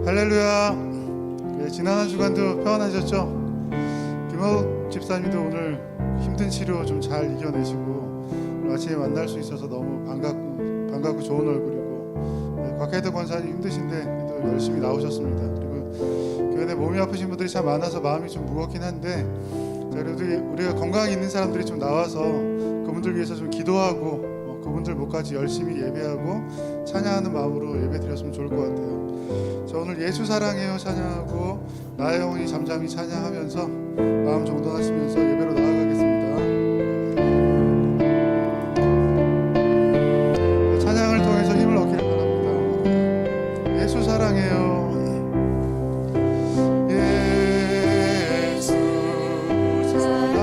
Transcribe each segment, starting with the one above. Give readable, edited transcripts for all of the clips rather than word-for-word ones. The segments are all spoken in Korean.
할렐루야. 네, 지난 한 주간도 평안하셨죠? 김하욱 집사님도 오늘 힘든 치료 좀 잘 이겨내시고 오늘 아침에 만날 수 있어서 너무 반갑고 좋은 얼굴이고, 네, 곽혜덕 권사님 힘드신데 또 열심히 나오셨습니다. 그리고 교회 내 몸이 아프신 분들이 참 많아서 마음이 좀 무겁긴 한데, 자, 그래도 우리가 건강이 있는 사람들이 좀 나와서 그분들 위해서 좀 기도하고 그분들 목까지 열심히 예배하고 찬양하는 마음으로 예배 드렸으면 좋을 것 같아요. 자, 오늘 예수 사랑해요 찬양하고 나의 영혼이 잠잠히 찬양하면서 마음 정돈하시면서 예배로 나아가겠습니다. 찬양을 통해서 힘을 얻기를 바랍니다. 예수 사랑해요. 찬양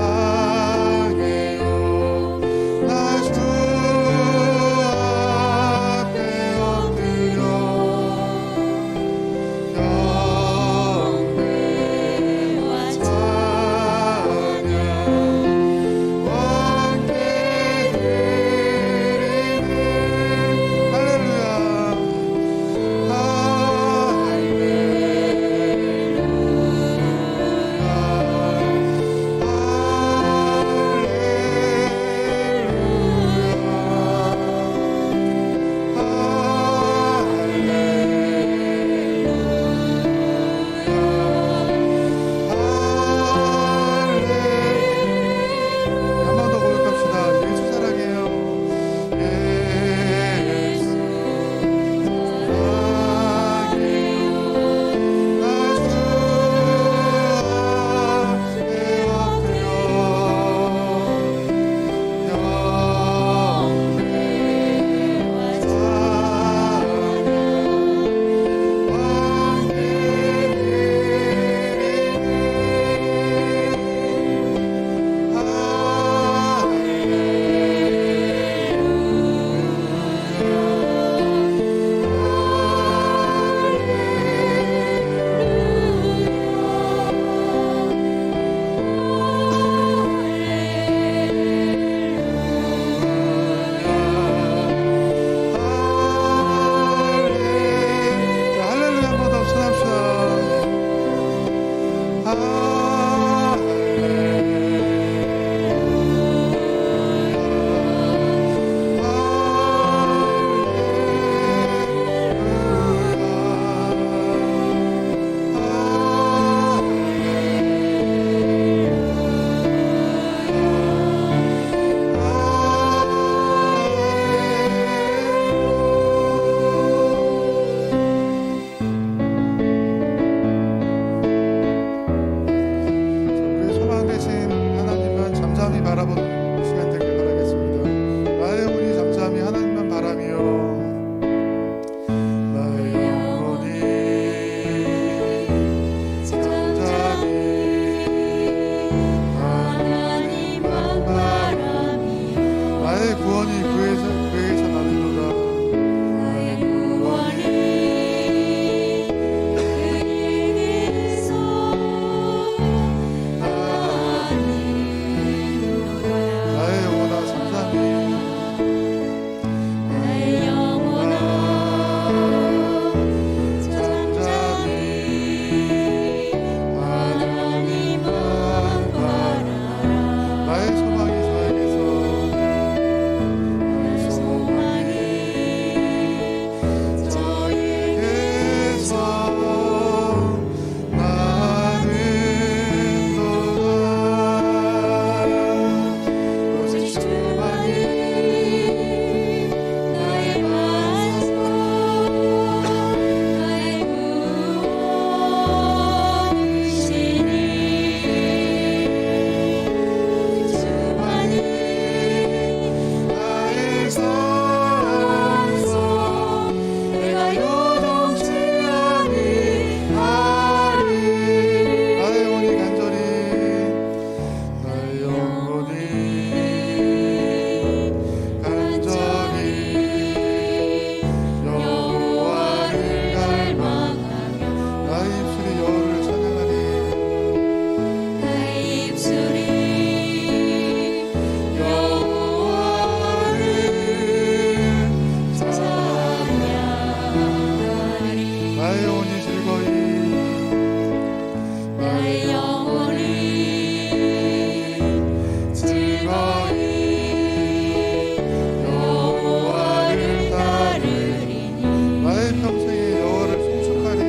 나의 평생에 여호와를 송축하리.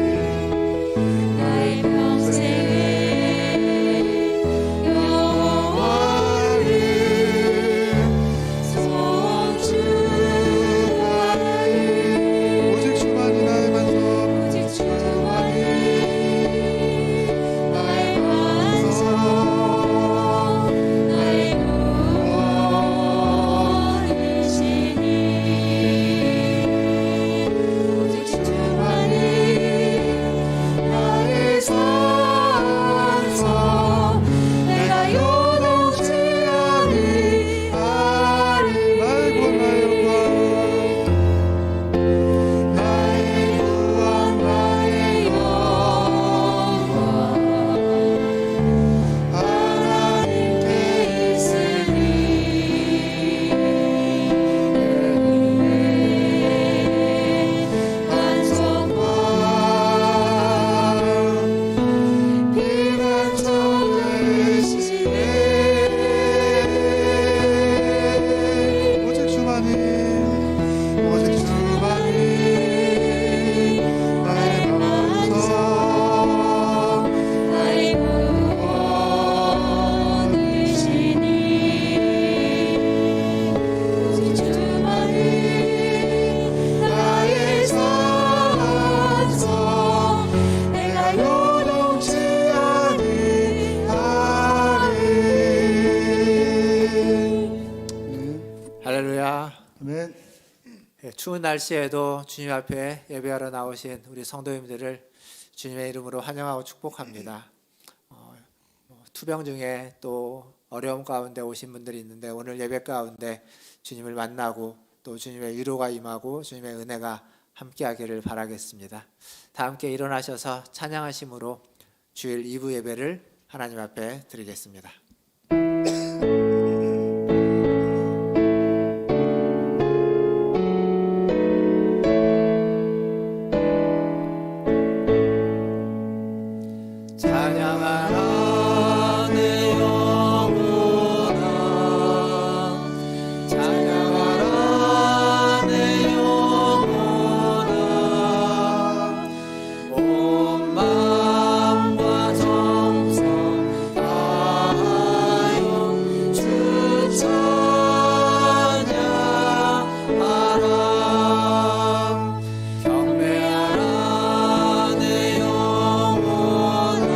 나의 평생에 여호와를 송축하리. 오직 주만이 나의 반석, 오직 주만이 나의 반석, 나의 구원이시니. 오직 주만이 나의 산성, 내가 요동치 아니하리. 나의 구원, 나의 영광, 나의 구원, 나의 영광 하나님께 있으니. 반석과 피난처 되시네. 오직 주만이 나의 반석, 나의 구원이시니. 오직 주만이 나의 산성, 내가 요동치 아니하리. 할렐루야. 아멘. 추운 날씨에도 주님 앞에 예배하러 나오신 우리 성도님들을 주님의 이름으로 환영하고 축복합니다. 투병 중에 또 어려움 가운데 오신 분들이 있는데 오늘 예배 가운데 주님을 만나고 또 주님의 위로가 임하고 주님의 은혜가 함께하기를 바라겠습니다. 다 함께 일어나셔서 찬양하심으로 주일 2부 예배를 하나님 앞에 드리겠습니다. 찬양하라 내 영혼아, 찬양하라 내 영혼아, 온 마음과 정성 다하여 주 찬양하라. 경배하라 내 영혼아,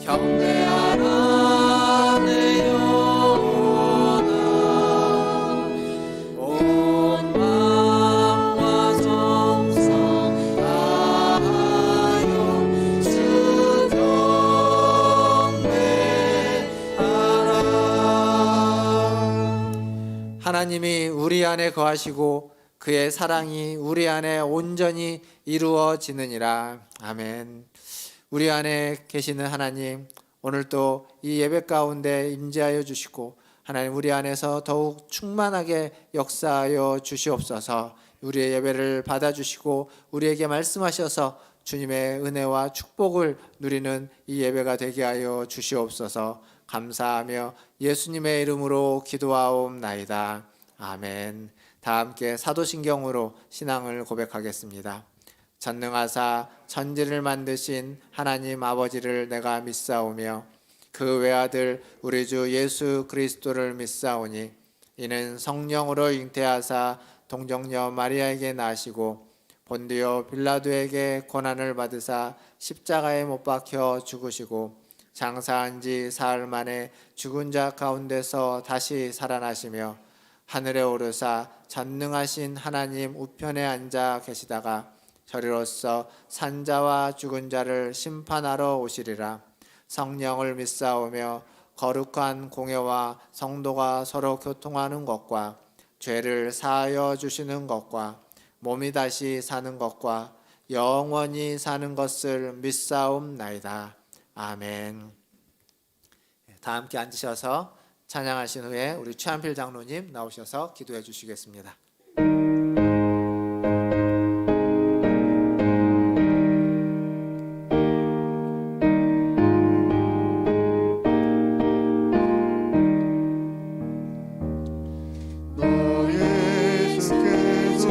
경배하라 내 영혼아, 온 마음과 정성 다하여 주 경배하라. 하나님이 우리 안에 거하시고 그의 사랑이 우리 안에 온전히 이루어지느니라. 아멘. 우리 안에 계시는 하나님, 오늘도 이 예배 가운데 임재하여 주시고 하나님 우리 안에서 더욱 충만하게 역사하여 주시옵소서. 우리의 예배를 받아주시고 우리에게 말씀하셔서 주님의 은혜와 축복을 누리는 이 예배가 되게 하여 주시옵소서. 감사하며 예수님의 이름으로 기도하옵나이다. 아멘. 다 함께 사도신경으로 신앙을 고백하겠습니다. 전능하사 천지를 만드신 하나님 아버지를 내가 믿사오며 그 외아들 우리 주 예수 그리스도를 믿사오니 이는 성령으로 잉태하사 동정녀 마리아에게 나시고 본디오 빌라도에게 고난을 받으사 십자가에 못 박혀 죽으시고 장사한 지 사흘 만에 죽은 자 가운데서 다시 살아나시며 하늘에 오르사 전능하신 하나님 우편에 앉아 계시다가 저리로서 산자와 죽은 자를 심판하러 오시리라. 성령을 믿사오며 거룩한 공예와 성도가 서로 교통하는 것과 죄를 사하여 주시는 것과 몸이 다시 사는 것과 영원히 사는 것을 믿사옵나이다. 아멘. 다 함께 앉으셔서 찬양하신 후에 우리 최한필 장로님 나오셔서 기도해 주시겠습니다. 너 예수께서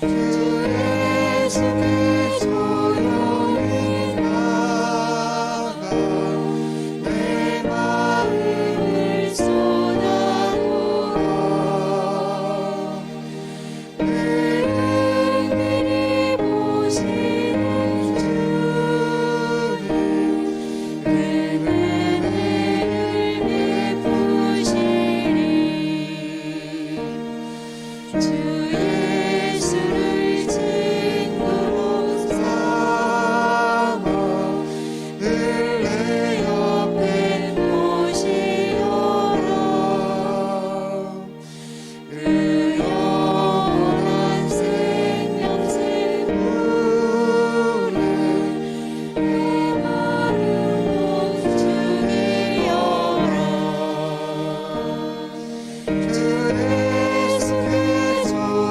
주 예수께 조용히 나가 내 마음을 쏟아놓아 은밀히 보시는 주님 그 은혜를 베푸시리 주 예수를 친구로 삼아 늘 내 옆에 모시오라 그 영원한 생명샘 물에 내 마음도 죽이어라 주 예수께 조용히 나가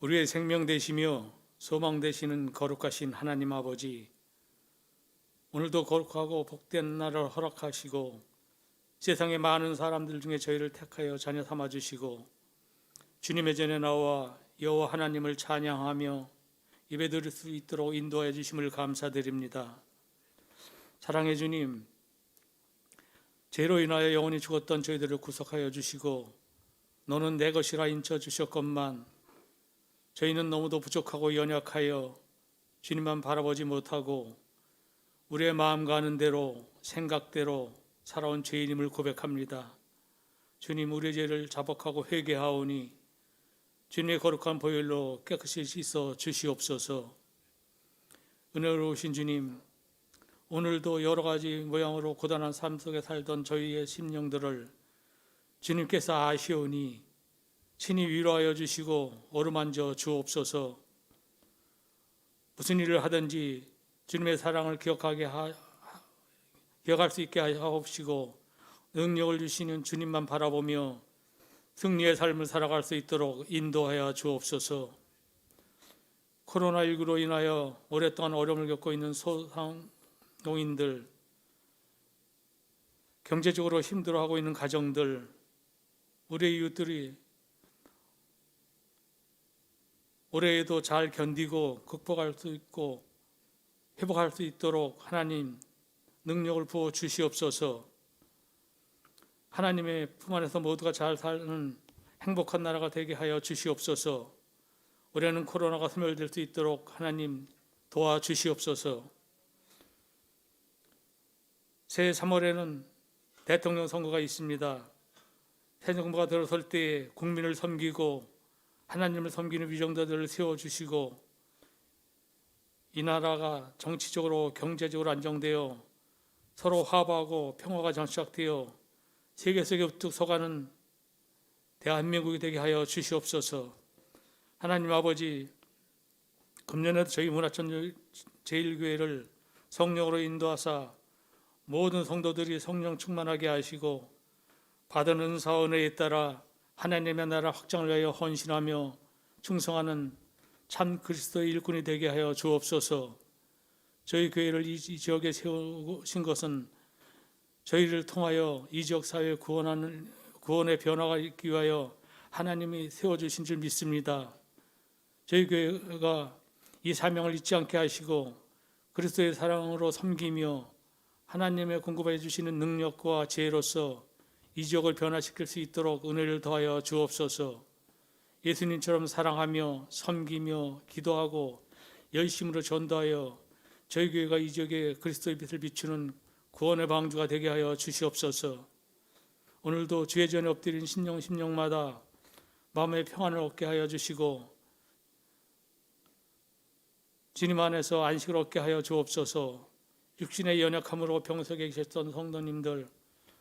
우리의 생명 되시며 소망 되시는 거룩하신 하나님 아버지, 오늘도 거룩하고 복된 날을 허락하시고 세상의 많은 사람들 중에 저희를 택하여 자녀 삼아주시고 주님의 전에 나와 여호와 하나님을 찬양하며 예배드릴 수 있도록 인도해 주심을 감사드립니다. 사랑의 주님, 죄로 인하여 영원히 죽었던 저희들을 구속하여 주시고 너는 내 것이라 인쳐 주셨건만 저희는 너무도 부족하고 연약하여 주님만 바라보지 못하고 우리의 마음 가는 대로 생각대로 살아온 죄인임을 고백합니다. 주님, 우리의 죄를 자복하고 회개하오니 주님의 거룩한 보혈로 깨끗이 씻어 주시옵소서. 은혜로우신 주님, 오늘도 여러 가지 모양으로 고단한 삶 속에 살던 저희의 심령들을 주님께서 아시오니 친히 위로하여 주시고 어루만져 주옵소서. 무슨 일을 하든지 주님의 사랑을 기억할 수 있게 하옵시고 능력을 주시는 주님만 바라보며 승리의 삶을 살아갈 수 있도록 인도하여 주옵소서. 코로나19로 인하여 오랫동안 어려움을 겪고 있는 소상공인들, 경제적으로 힘들어하고 있는 가정들, 우리 이웃들이 올해에도 잘 견디고 극복할 수 있고 회복할 수 있도록 하나님 능력을 부어 주시옵소서. 하나님의 품 안에서 모두가 잘 사는 행복한 나라가 되게 하여 주시옵소서. 올해는 코로나가 소멸될 수 있도록 하나님 도와주시옵소서. 새해 3월에는 대통령 선거가 있습니다. 새 정부가 들어설 때에 국민을 섬기고 하나님을 섬기는 위정자들을 세워주시고 이 나라가 정치적으로 경제적으로 안정되어 서로 화합하고 평화가 정착되어 세계 속에 우뚝 서가는 대한민국이 되게 하여 주시옵소서. 하나님 아버지, 금년에도 저희 문화천 제1교회를 성령으로 인도하사 모든 성도들이 성령 충만하게 하시고 받은 은사 은혜에 따라 하나님의 나라 확장을 위하여 헌신하며 충성하는 참 그리스도의 일꾼이 되게 하여 주옵소서. 저희 교회를 이 지역에 세우신 것은 저희를 통하여 이 지역 사회에 구원의 변화가 있기 위하여 하나님이 세워주신 줄 믿습니다. 저희 교회가 이 사명을 잊지 않게 하시고 그리스도의 사랑으로 섬기며 하나님의 공급해 주시는 능력과 지혜로서 이 지역을 변화시킬 수 있도록 은혜를 더하여 주옵소서. 예수님처럼 사랑하며 섬기며 기도하고 열심으로 전도하여 저희 교회가 이 지역에 그리스도의 빛을 비추는 구원의 방주가 되게 하여 주시옵소서. 오늘도 주의 전에 엎드린 심령마다 마음의 평안을 얻게 하여 주시고 주님 안에서 안식을 얻게 하여 주옵소서. 육신의 연약함으로 병석에 계셨던 성도님들,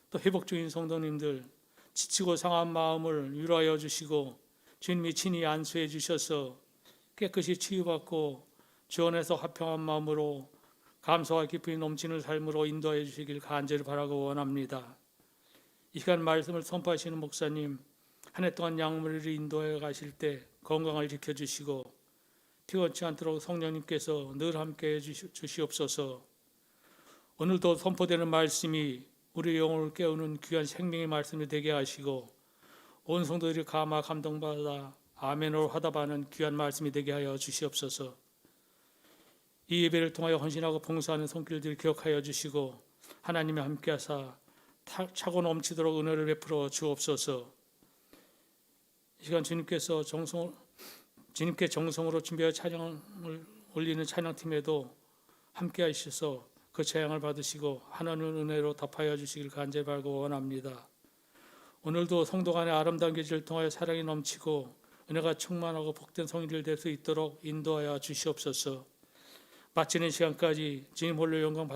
또 회복 중인 성도님들, 지치고 상한 마음을 위로하여 주시고 주님이 친히 안수해 주셔서 깨끗이 치유받고 주 안에서 화평한 마음으로 감사와 기쁨이 넘치는 삶으로 인도해 주시길 간절히 바라고 원합니다. 이 시간 말씀을 선포하시는 목사님, 한 해 동안 양무리를 인도해 가실 때 건강을 지켜주시고 피곤치 않도록 성령님께서 늘 함께해 주시옵소서. 오늘도 선포되는 말씀이 우리 영혼을 깨우는 귀한 생명의 말씀이 되게 하시고 온 성도들이 감화 감동받아 아멘으로 화답하는 귀한 말씀이 되게 하여 주시옵소서. 이 예배를 통하여 헌신하고 봉사하는 손길들을 기억하여 주시고 하나님이 함께하사 차고 넘치도록 은혜를 베풀어 주옵소서. 이 시간 주님께 정성으로 준비하여 찬양을 올리는 찬양팀에도 함께하셔서 그 찬양을 받으시고 하나님 은혜로 답하여 주시길 간절히 바라고 원합니다. 오늘도 성도 간의 아름다운 계절을 통하여 사랑이 넘치고 은혜가 충만하고 복된 성인들 될 수 있도록 인도하여 주시옵소서. 마치는 시간까지 주님 홀로 영광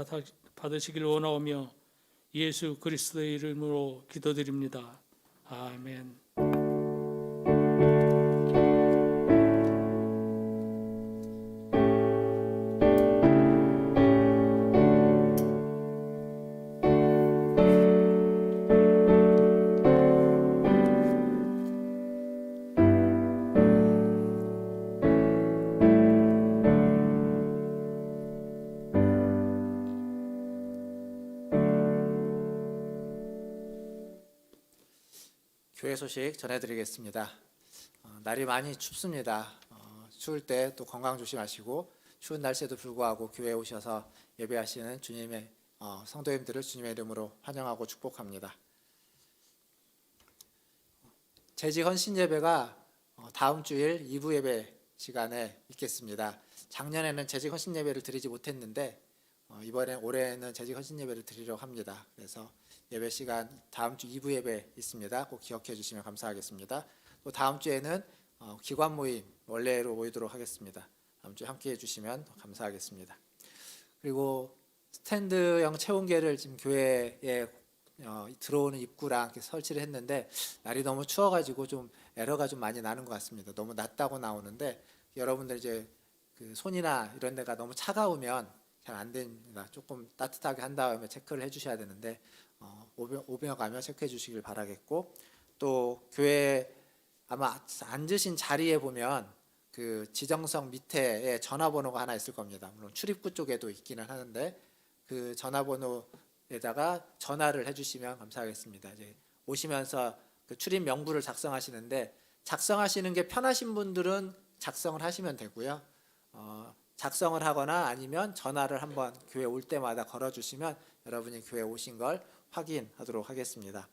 받으시길 원하오며 예수 그리스도의 이름으로 기도드립니다. 아멘. 교회 소식 전해드리겠습니다. 날이 많이 춥습니다. 추울 때 또 건강 조심하시고 추운 날씨에도 불구하고 교회에 오셔서 예배하시는 주님의 성도님들을 주님의 이름으로 환영하고 축복합니다. 재직 헌신 예배가 다음 주일 2부 예배 시간에 있겠습니다. 작년에는 재직 헌신 예배를 드리지 못했는데 올해는 재직 헌신 예배를 드리려고 합니다. 그래서 예배 시간 다음 주 2부 예배 있습니다. 꼭 기억해 주시면 감사하겠습니다. 또 다음 주에는 기관 모임 원래로 모이도록 하겠습니다. 다음 주에 함께 해주시면 감사하겠습니다. 그리고 스탠드형 체온계를 지금 교회에 들어오는 입구랑 이렇게 설치를 했는데 날이 너무 추워가지고 좀 에러가 좀 많이 나는 것 같습니다. 너무 낮다고 나오는데 여러분들 이제 그 손이나 이런 데가 너무 차가우면 잘 안 됩니다. 조금 따뜻하게 한 다음에 체크를 해주셔야 되는데 오며 체크해 주시길 바라겠고, 또 교회 아마 앉으신 자리에 보면 그 지정석 밑에 전화번호가 하나 있을 겁니다. 물론 출입구 쪽에도 있기는 하는데 그 전화번호에다가 전화를 해주시면 감사하겠습니다. 이제 오시면서 그 출입 명부를 작성하시는데 작성하시는 게 편하신 분들은 작성을 하시면 되고요. 작성을 하거나 아니면 전화를 한번 교회 올 때마다 걸어주시면 여러분이 교회 오신 걸 확인하도록 하겠습니다.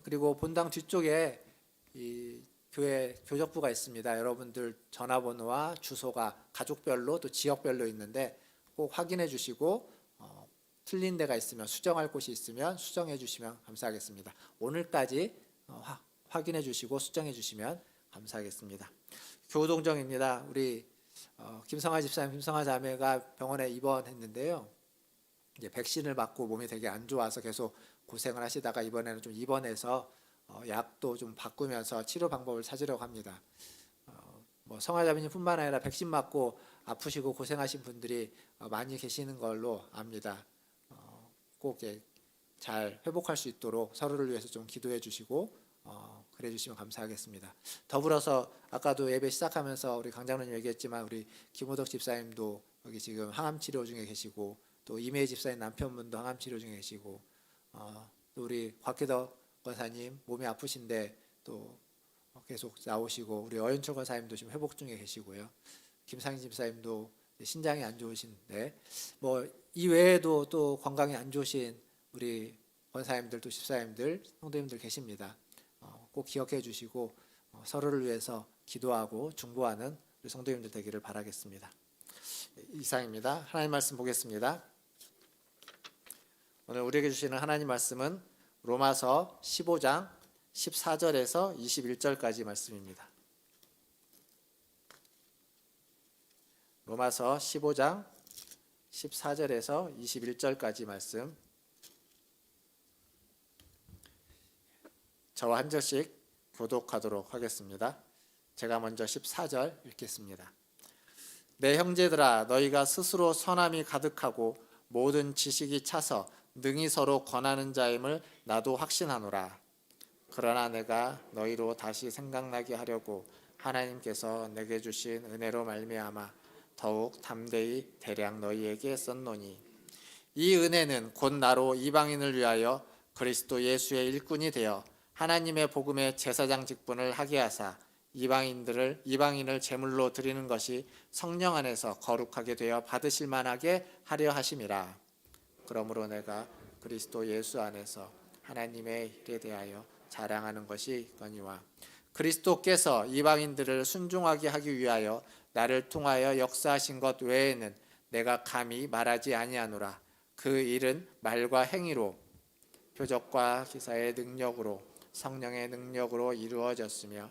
그리고 본당 뒤쪽에 이 교회 교적부가 있습니다. 여러분들 전화번호와 주소가 가족별로 또 지역별로 있는데 꼭 확인해 주시고 틀린 데가 있으면 수정할 곳이 있으면 수정해 주시면 감사하겠습니다. 오늘까지 확인해 주시고 수정해 주시면 감사하겠습니다. 교동정입니다. 우리 김성아 집사님, 김성아 자매가 병원에 입원했는데요. 이제 백신을 맞고 몸이 되게 안 좋아서 계속 고생을 하시다가 이번에는 좀 입원해서 약도 좀 바꾸면서 치료 방법을 찾으려고 합니다. 뭐 성화자매님뿐만 아니라 백신 맞고 아프시고 고생하신 분들이 많이 계시는 걸로 압니다. 꼭 잘 회복할 수 있도록 서로를 위해서 좀 기도해 주시고 그래 주시면 감사하겠습니다. 더불어서 아까도 예배 시작하면서 우리 강장로님 얘기했지만 우리 김호덕 집사님도 여기 지금 항암 치료 중에 계시고 또 이메희 집사님 남편분도 항암 치료 중에 계시고 또 우리 곽기덕 권사님 몸이 아프신데 또 계속 나오시고 우리 어윤철 권사님도 지금 회복 중에 계시고요. 김상희 집사님도 신장이 안 좋으신데 뭐 이 외에도 또 건강이 안 좋으신 우리 권사님들 또 집사님들 성도님들 계십니다. 꼭 기억해 주시고 서로를 위해서 기도하고 중보하는 우리 성도님들 되기를 바라겠습니다. 이상입니다. 하나님 말씀 보겠습니다. 오늘 우리에게 주시는 하나님 말씀은 로마서 15장 14절에서 21절까지 말씀입니다. 로마서 15장 14절에서 21절까지 말씀, 저와 한 절씩 교독하도록 하겠습니다. 제가 먼저 14절 읽겠습니다. 내 형제들아, 너희가 스스로 선함이 가득하고 모든 지식이 차서 능히 서로 권하는 자임을 나도 확신하노라. 그러나 내가 너희로 다시 생각나게 하려고 하나님께서 내게 주신 은혜로 말미암아 더욱 담대히 대량 너희에게 썼노니, 이 은혜는 곧 나로 이방인을 위하여 그리스도 예수의 일꾼이 되어 하나님의 복음의 제사장 직분을 하게 하사 이방인을 제물로 드리는 것이 성령 안에서 거룩하게 되어 받으실 만하게 하려 하심이라. 그러므로 내가 그리스도 예수 안에서 하나님의 일에 대하여 자랑하는 것이 있거니와, 그리스도께서 이방인들을 순종하게 하기 위하여 나를 통하여 역사하신 것 외에는 내가 감히 말하지 아니하노라. 그 일은 말과 행위로 표적과 기사의 능력으로 성령의 능력으로 이루어졌으며,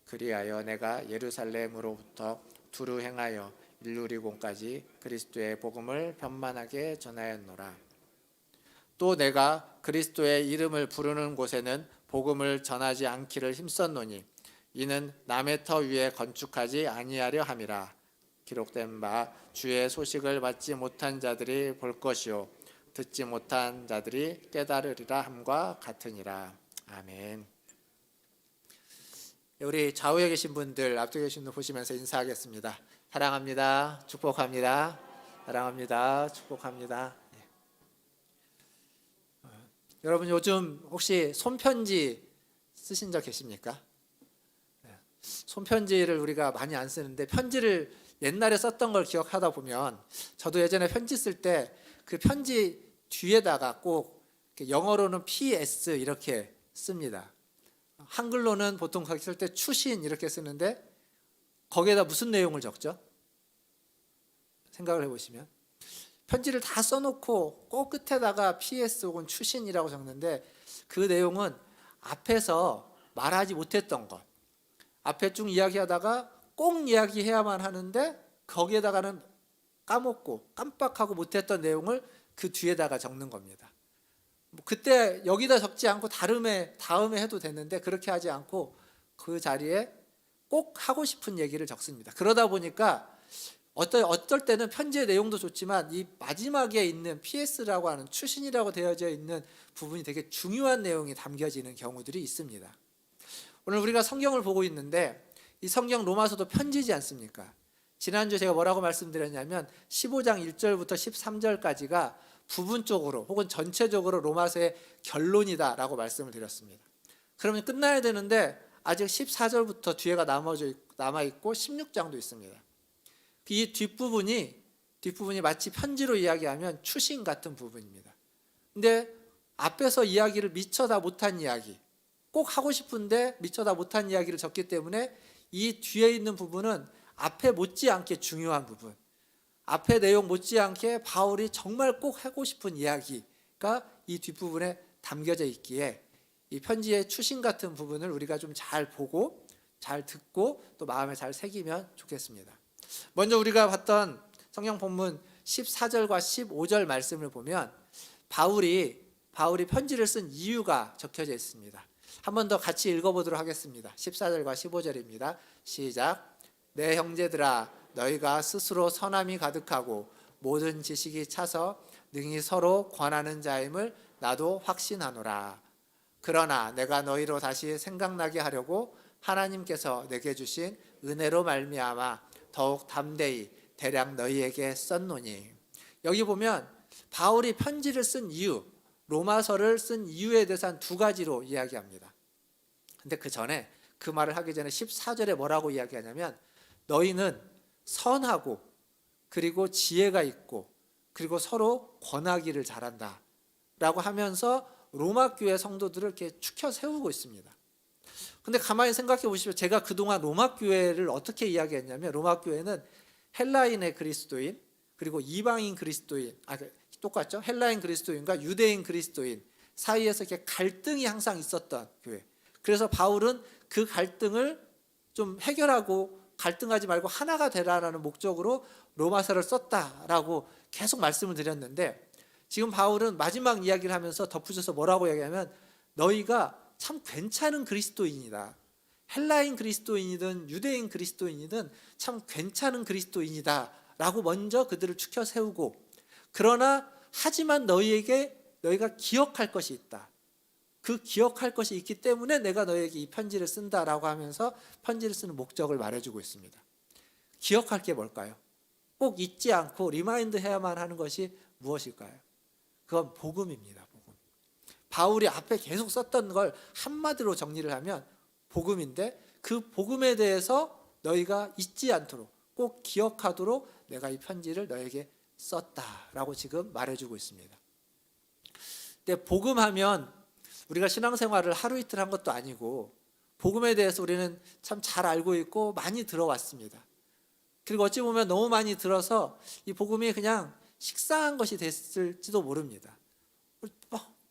그리하여 내가 예루살렘으로부터 두루 행하여 일루리곤까지 그리스도의 복음을 편만하게 전하였노라. 또 내가 그리스도의 이름을 부르는 곳에는 복음을 전하지 않기를 힘썼노니, 이는 남의 터 위에 건축하지 아니하려 함이라. 기록된 바 주의 소식을 받지 못한 자들이 볼 것이요 듣지 못한 자들이 깨달으리라 함과 같으니라. 아멘. 우리 좌우에 계신 분들, 앞쪽에 계신 분들 보시면서 인사하겠습니다. 사랑합니다. 축복합니다. 사랑합니다. 축복합니다. 여러분 요즘 혹시 손편지 쓰신 적 계십니까? 네. 손편지를 우리가 많이 안 쓰는데 편지를 옛날에 썼던 걸 기억하다 보면 저도 예전에 편지 쓸 때 그 편지 뒤에다가 꼭 영어로는 PS 이렇게 씁니다. 한글로는 보통 거기 쓸 때 추신 이렇게 쓰는데 거기에다 무슨 내용을 적죠? 생각을 해보시면 편지를 다 써놓고 꼭 끝에다가 PS 혹은 추신이라고 적는데 그 내용은 앞에서 말하지 못했던 것, 앞에 쭉 이야기하다가 꼭 이야기해야만 하는데 거기에다가는 까먹고 깜빡하고 못했던 내용을 그 뒤에다가 적는 겁니다. 그때 여기다 적지 않고 다음에 해도 되는데 그렇게 하지 않고 그 자리에 꼭 하고 싶은 얘기를 적습니다. 그러다 보니까 어떨 때는 편지의 내용도 좋지만 이 마지막에 있는 PS라고 하는 추신이라고 되어져 있는 부분이 되게 중요한 내용이 담겨지는 경우들이 있습니다. 오늘 우리가 성경을 보고 있는데 이 성경 로마서도 편지지 않습니까? 지난주에 제가 뭐라고 말씀드렸냐면 15장 1절부터 13절까지가 부분적으로 혹은 전체적으로 로마서의 결론이다라고 말씀을 드렸습니다. 그러면 끝나야 되는데 아직 14절부터 뒤에가 남아있고 16장도 있습니다. 이 뒷부분이 마치 편지로 이야기하면 추신 같은 부분입니다. 근데 앞에서 이야기를 미처 다 못한 이야기, 꼭 하고 싶은데 미처 다 못한 이야기를 적기 때문에 이 뒤에 있는 부분은 앞에 못지않게 중요한 부분, 앞에 내용 못지않게 바울이 정말 꼭 하고 싶은 이야기가 이 뒷부분에 담겨져 있기에 이 편지의 추신 같은 부분을 우리가 좀 잘 보고 잘 듣고 또 마음에 잘 새기면 좋겠습니다. 먼저 우리가 봤던 성경 본문 14절과 15절 말씀을 보면 바울이 편지를 쓴 이유가 적혀져 있습니다. 한 번 더 같이 읽어보도록 하겠습니다. 14절과 15절입니다. 시작. 내 형제들아 너희가 스스로 선함이 가득하고 모든 지식이 차서 능히 서로 권하는 자임을 나도 확신하노라. 그러나 내가 너희로 다시 생각나게 하려고 하나님께서 내게 주신 은혜로 말미암아 더욱 담대히 대략 너희에게 썼노니. 여기 보면 바울이 편지를 쓴 이유, 로마서를 쓴 이유에 대해서 한 두 가지로 이야기합니다. 근데 그 전에 그 말을 하기 전에 14절에 뭐라고 이야기하냐면 너희는 선하고 그리고 지혜가 있고 그리고 서로 권하기를 잘한다 라고 하면서 로마 교회 성도들을 이렇게 축혀 세우고 있습니다. 근데 가만히 생각해 보시면 제가 그동안 로마 교회를 어떻게 이야기했냐면 로마 교회는 헬라인의 그리스도인 그리고 이방인 그리스도인 똑같죠? 헬라인 그리스도인과 유대인 그리스도인 사이에서 이렇게 갈등이 항상 있었던 교회. 그래서 바울은 그 갈등을 좀 해결하고 갈등하지 말고 하나가 되라라는 목적으로 로마서를 썼다라고 계속 말씀을 드렸는데 지금 바울은 마지막 이야기를 하면서 덧붙여서 뭐라고 이야기하면 너희가 참 괜찮은 그리스도인이다. 헬라인 그리스도인이든 유대인 그리스도인이든 참 괜찮은 그리스도인이다 라고 먼저 그들을 축혀 세우고 그러나 하지만 너희가 기억할 것이 있다. 그 기억할 것이 있기 때문에 내가 너희에게 이 편지를 쓴다라고 하면서 편지를 쓰는 목적을 말해주고 있습니다. 기억할 게 뭘까요? 꼭 잊지 않고 리마인드 해야만 하는 것이 무엇일까요? 그건 복음입니다. 복음. 바울이 앞에 계속 썼던 걸 한마디로 정리를 하면 복음인데 그 복음에 대해서 너희가 잊지 않도록 꼭 기억하도록 내가 이 편지를 너에게 썼다라고 지금 말해주고 있습니다. 근데 복음하면 우리가 신앙생활을 하루 이틀 한 것도 아니고 복음에 대해서 우리는 참 잘 알고 있고 많이 들어왔습니다. 그리고 어찌 보면 너무 많이 들어서 이 복음이 그냥 식상한 것이 됐을지도 모릅니다.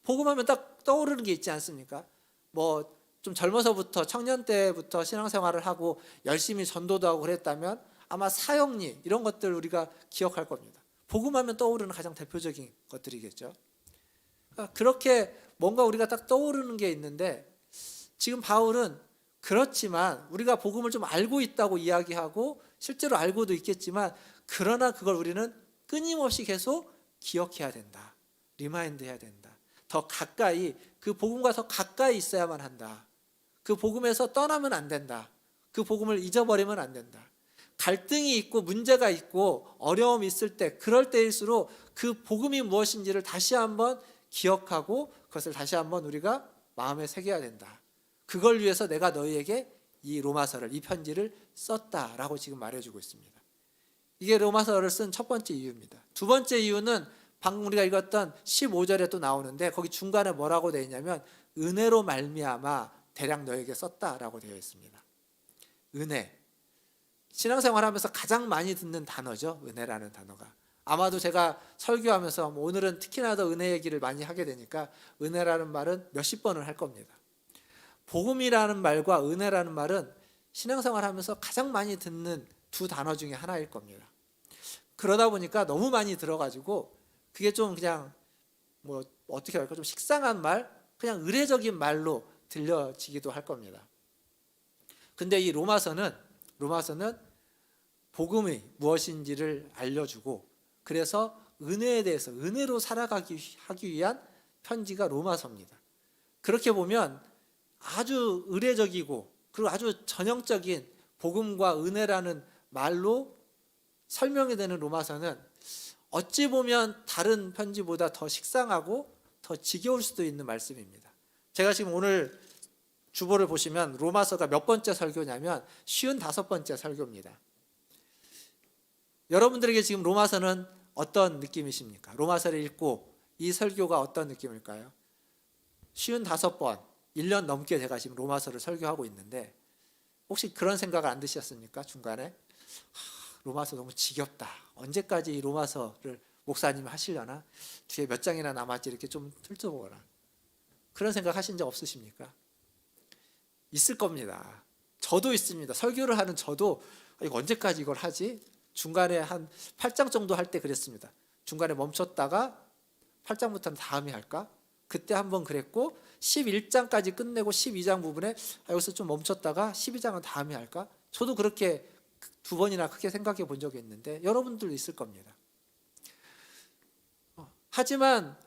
복음하면 딱 떠오르는 게 있지 않습니까? 뭐 좀 젊어서부터 청년 때부터 신앙생활을 하고 열심히 전도도 하고 그랬다면 아마 사형리 이런 것들 우리가 기억할 겁니다. 복음하면 떠오르는 가장 대표적인 것들이겠죠. 그러니까 그렇게 뭔가 우리가 딱 떠오르는 게 있는데 지금 바울은 그렇지만 우리가 복음을 좀 알고 있다고 이야기하고 실제로 알고도 있겠지만 그러나 그걸 우리는 끊임없이 계속 기억해야 된다. 리마인드 해야 된다. 더 가까이 그 복음과 더 가까이 있어야만 한다. 그 복음에서 떠나면 안 된다. 그 복음을 잊어버리면 안 된다. 갈등이 있고 문제가 있고 어려움이 있을 때 그럴 때일수록 그 복음이 무엇인지를 다시 한번 기억하고 그것을 다시 한번 우리가 마음에 새겨야 된다. 그걸 위해서 내가 너희에게 이 로마서를, 이 편지를 썼다라고 지금 말해주고 있습니다. 이게 로마서를 쓴 첫 번째 이유입니다. 두 번째 이유는 방금 우리가 읽었던 15절에 또 나오는데 거기 중간에 뭐라고 되어 있냐면 은혜로 말미암아 대략 너에게 썼다라고 되어 있습니다. 은혜. 신앙생활하면서 가장 많이 듣는 단어죠. 은혜라는 단어가. 아마도 제가 설교하면서 오늘은 특히나 더 은혜 얘기를 많이 하게 되니까 은혜라는 말은 몇십 번을 할 겁니다. 복음이라는 말과 은혜라는 말은 신앙생활하면서 가장 많이 듣는 두 단어 중에 하나일 겁니다. 그러다 보니까 너무 많이 들어가지고 그게 좀 그냥 뭐 어떻게 할까, 좀 식상한 말, 그냥 의례적인 말로 들려지기도 할 겁니다. 근데 이 로마서는 복음이 무엇인지를 알려주고, 그래서 은혜에 대해서 은혜로 살아가기 하기 위한 편지가 로마서입니다. 그렇게 보면 아주 의례적이고 그리고 아주 전형적인 복음과 은혜라는 말로 설명이 되는 로마서는 어찌 보면 다른 편지보다 더 식상하고 더 지겨울 수도 있는 말씀입니다. 제가 지금 오늘 주보를 보시면 로마서가 몇 번째 설교냐면 55번째 설교입니다. 여러분들에게 지금 로마서는 어떤 느낌이십니까? 로마서를 읽고 이 설교가 어떤 느낌일까요? 55번, 1년 넘게 제가 지금 로마서를 설교하고 있는데 혹시 그런 생각 안 드셨습니까? 중간에 로마서 너무 지겹다. 언제까지 이 로마서를 목사님이 하시려나? 뒤에 몇 장이나 남았지 이렇게 좀 훑어보거나 그런 생각 하신 적 없으십니까? 있을 겁니다. 저도 있습니다. 설교를 하는 저도 이거 언제까지 이걸 하지? 중간에 한 8장 정도 할 때 그랬습니다. 중간에 멈췄다가 8장부터는 다음에 할까? 그때 한번 그랬고 11장까지 끝내고 12장 부분에 여기서 좀 멈췄다가 12장은 다음에 할까? 저도 그렇게 두 번이나 크게 생각해 본 적이 있는데 여러분들도 있을 겁니다. 하지만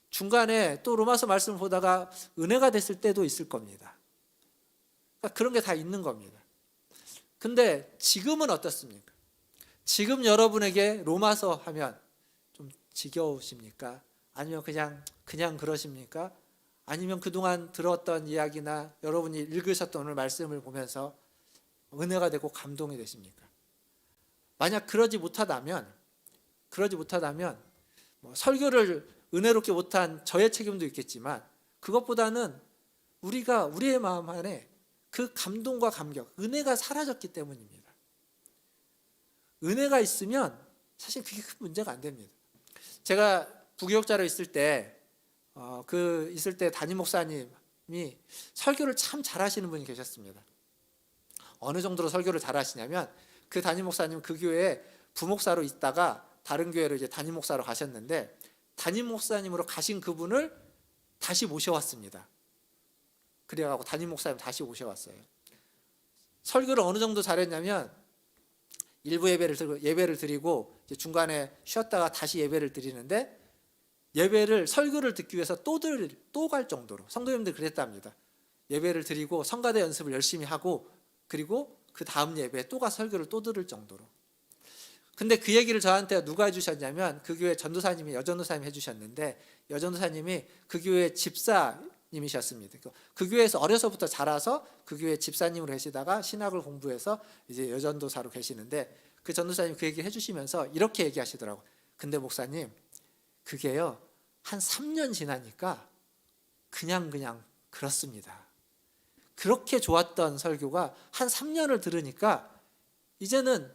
중간에 또 로마서 말씀을 보다가 은혜가 됐을 때도 있을 겁니다. 그러니까 그런 게 다 있는 겁니다. 근데 지금은 어떻습니까? 지금 여러분에게 로마서 하면 좀 지겨우십니까? 아니면 그냥 그러십니까? 아니면 그동안 들었던 이야기나 여러분이 읽으셨던 오늘 말씀을 보면서 은혜가 되고 감동이 되십니까? 만약 그러지 못하다면 뭐 설교를 은혜롭게 못한 저의 책임도 있겠지만 그것보다는 우리가 우리의 마음 안에 그 감동과 감격, 은혜가 사라졌기 때문입니다. 은혜가 있으면 사실 그게 큰 문제가 안 됩니다. 제가 부교육자로 있을 때 담임 목사님이 설교를 참 잘하시는 분이 계셨습니다. 어느 정도로 설교를 잘하시냐면 그 담임 목사님 그 교회에 부목사로 있다가 다른 교회로 이제 담임 목사로 가셨는데 담임 목사님으로 가신 그분을 다시 모셔왔습니다. 그래가지고 담임 목사님 다시 모셔왔어요. 설교를 어느 정도 잘했냐면 일부 예배를 드리고 이제 중간에 쉬었다가 다시 예배를 드리는데 설교를 듣기 위해서 또 갈 정도로 성도님들 그랬답니다. 예배를 드리고 성가대 연습을 열심히 하고 그리고 그 다음 예배에 또 가서 설교를 또 들을 정도로. 근데 그 얘기를 저한테 누가 해주셨냐면 그 교회 전도사님이 여전도사님이 해주셨는데 여전도사님이 그 교회 집사님이셨습니다. 그 교회에서 어려서부터 자라서 그 교회 집사님으로 계시다가 신학을 공부해서 이제 여전도사로 계시는데 그 전도사님 그 얘기를 해주시면서 이렇게 얘기하시더라고요. 근데 목사님 그게요 한 3년 지나니까 그냥 그렇습니다. 그렇게 좋았던 설교가 한 3년을 들으니까 이제는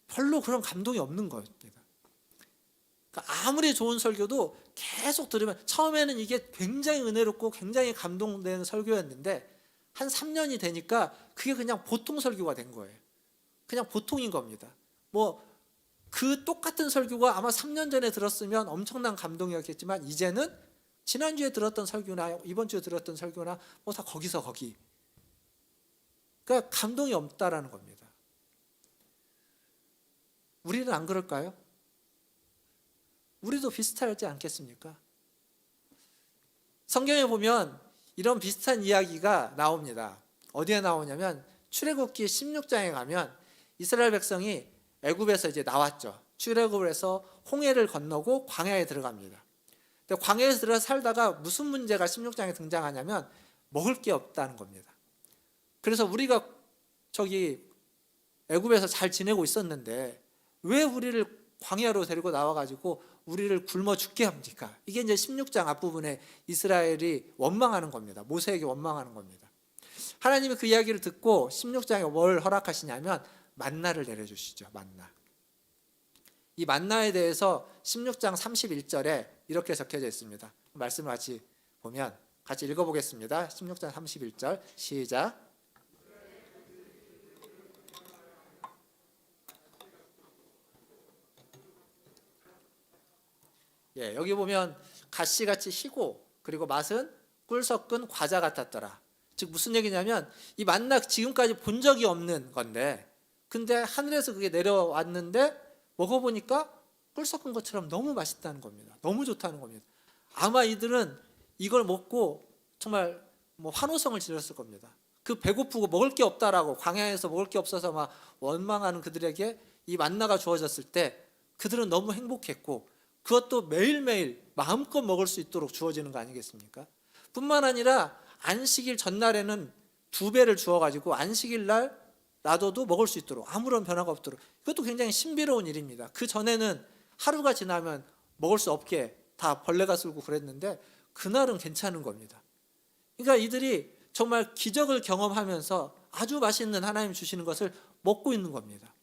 별로 그런 감동이 없는 겁니다. 그러니까 아무리 좋은 설교도 계속 들으면 처음에는 이게 굉장히 은혜롭고 굉장히 감동되는 설교였는데 한 3년이 되니까 그게 그냥 보통 설교가 된 거예요. 그냥 보통인 겁니다. 뭐 그 똑같은 설교가 아마 3년 전에 들었으면 엄청난 감동이었겠지만 이제는 지난주에 들었던 설교나 이번 주에 들었던 설교나 뭐 다 거기서 거기. 그러니까 감동이 없다라는 겁니다. 우리는 안 그럴까요? 우리도 비슷하지 않겠습니까? 성경에 보면 이런 비슷한 이야기가 나옵니다. 어디에 나오냐면 출애굽기 16장에 가면 이스라엘 백성이 애굽에서 이제 나왔죠. 출애굽을 해서 홍해를 건너고 광야에 들어갑니다. 근데 광야에서 들어가 살다가 무슨 문제가 16장에 등장하냐면 먹을 게 없다는 겁니다. 그래서 우리가 저기 애굽에서 잘 지내고 있었는데 왜 우리를 광야로 데리고 나와가지고 우리를 굶어 죽게 합니까? 이게 이제 16장 앞부분에 이스라엘이 원망하는 겁니다. 모세에게 원망하는 겁니다. 하나님이 그 이야기를 듣고 16장에 뭘 허락하시냐면 만나를 내려주시죠. 만나. 이 만나에 대해서 16장 31절에 이렇게 적혀져 있습니다. 말씀을 같이 보면 같이 읽어보겠습니다. 16장 31절 시작. 예, 여기 보면 가시같이 희고 그리고 맛은 꿀 섞은 과자 같았더라. 즉 무슨 얘기냐면 이 만나 지금까지 본 적이 없는 건데 근데 하늘에서 그게 내려왔는데 먹어보니까 꿀 섞은 것처럼 너무 맛있다는 겁니다. 너무 좋다는 겁니다. 아마 이들은 이걸 먹고 정말 뭐 환호성을 지렀을 겁니다. 그 배고프고 먹을 게 없다라고 광야에서 먹을 게 없어서 막 원망하는 그들에게 이 만나가 주어졌을 때 그들은 너무 행복했고 그것도 매일매일 마음껏 먹을 수 있도록 주어지는 거 아니겠습니까? 뿐만 아니라 안식일 전날에는 2배를 주어가지고 안식일 날 놔둬도 먹을 수 있도록 아무런 변화가 없도록 이것도 굉장히 신비로운 일입니다. 그 전에는 하루가 지나면 먹을 수 없게 다 벌레가 쓸고 그랬는데 그날은 괜찮은 겁니다. 그러니까 이들이 정말 기적을 경험하면서 아주 맛있는 하나님 주시는 것을 먹고 있는 겁니다.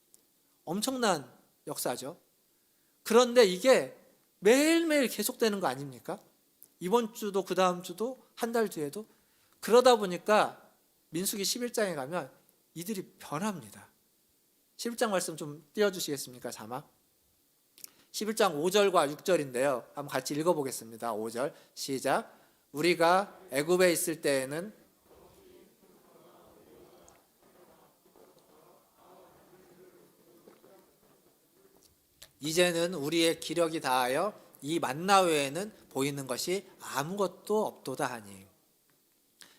엄청난 역사죠. 그런데 이게 매일매일 계속되는 거 아닙니까? 이번 주도 그 다음 주도 한 달 뒤에도 그러다 보니까 민수기 11장에 가면 이들이 변합니다. 11장 말씀 좀 띄워주시겠습니까? 자막 11장 5절과 6절인데요. 한번 같이 읽어보겠습니다. 5절 시작. 우리가 애굽에 있을 때에는 이제는 우리의 기력이 다하여 이 만나 외에는 보이는 것이 아무것도 없도다 하니.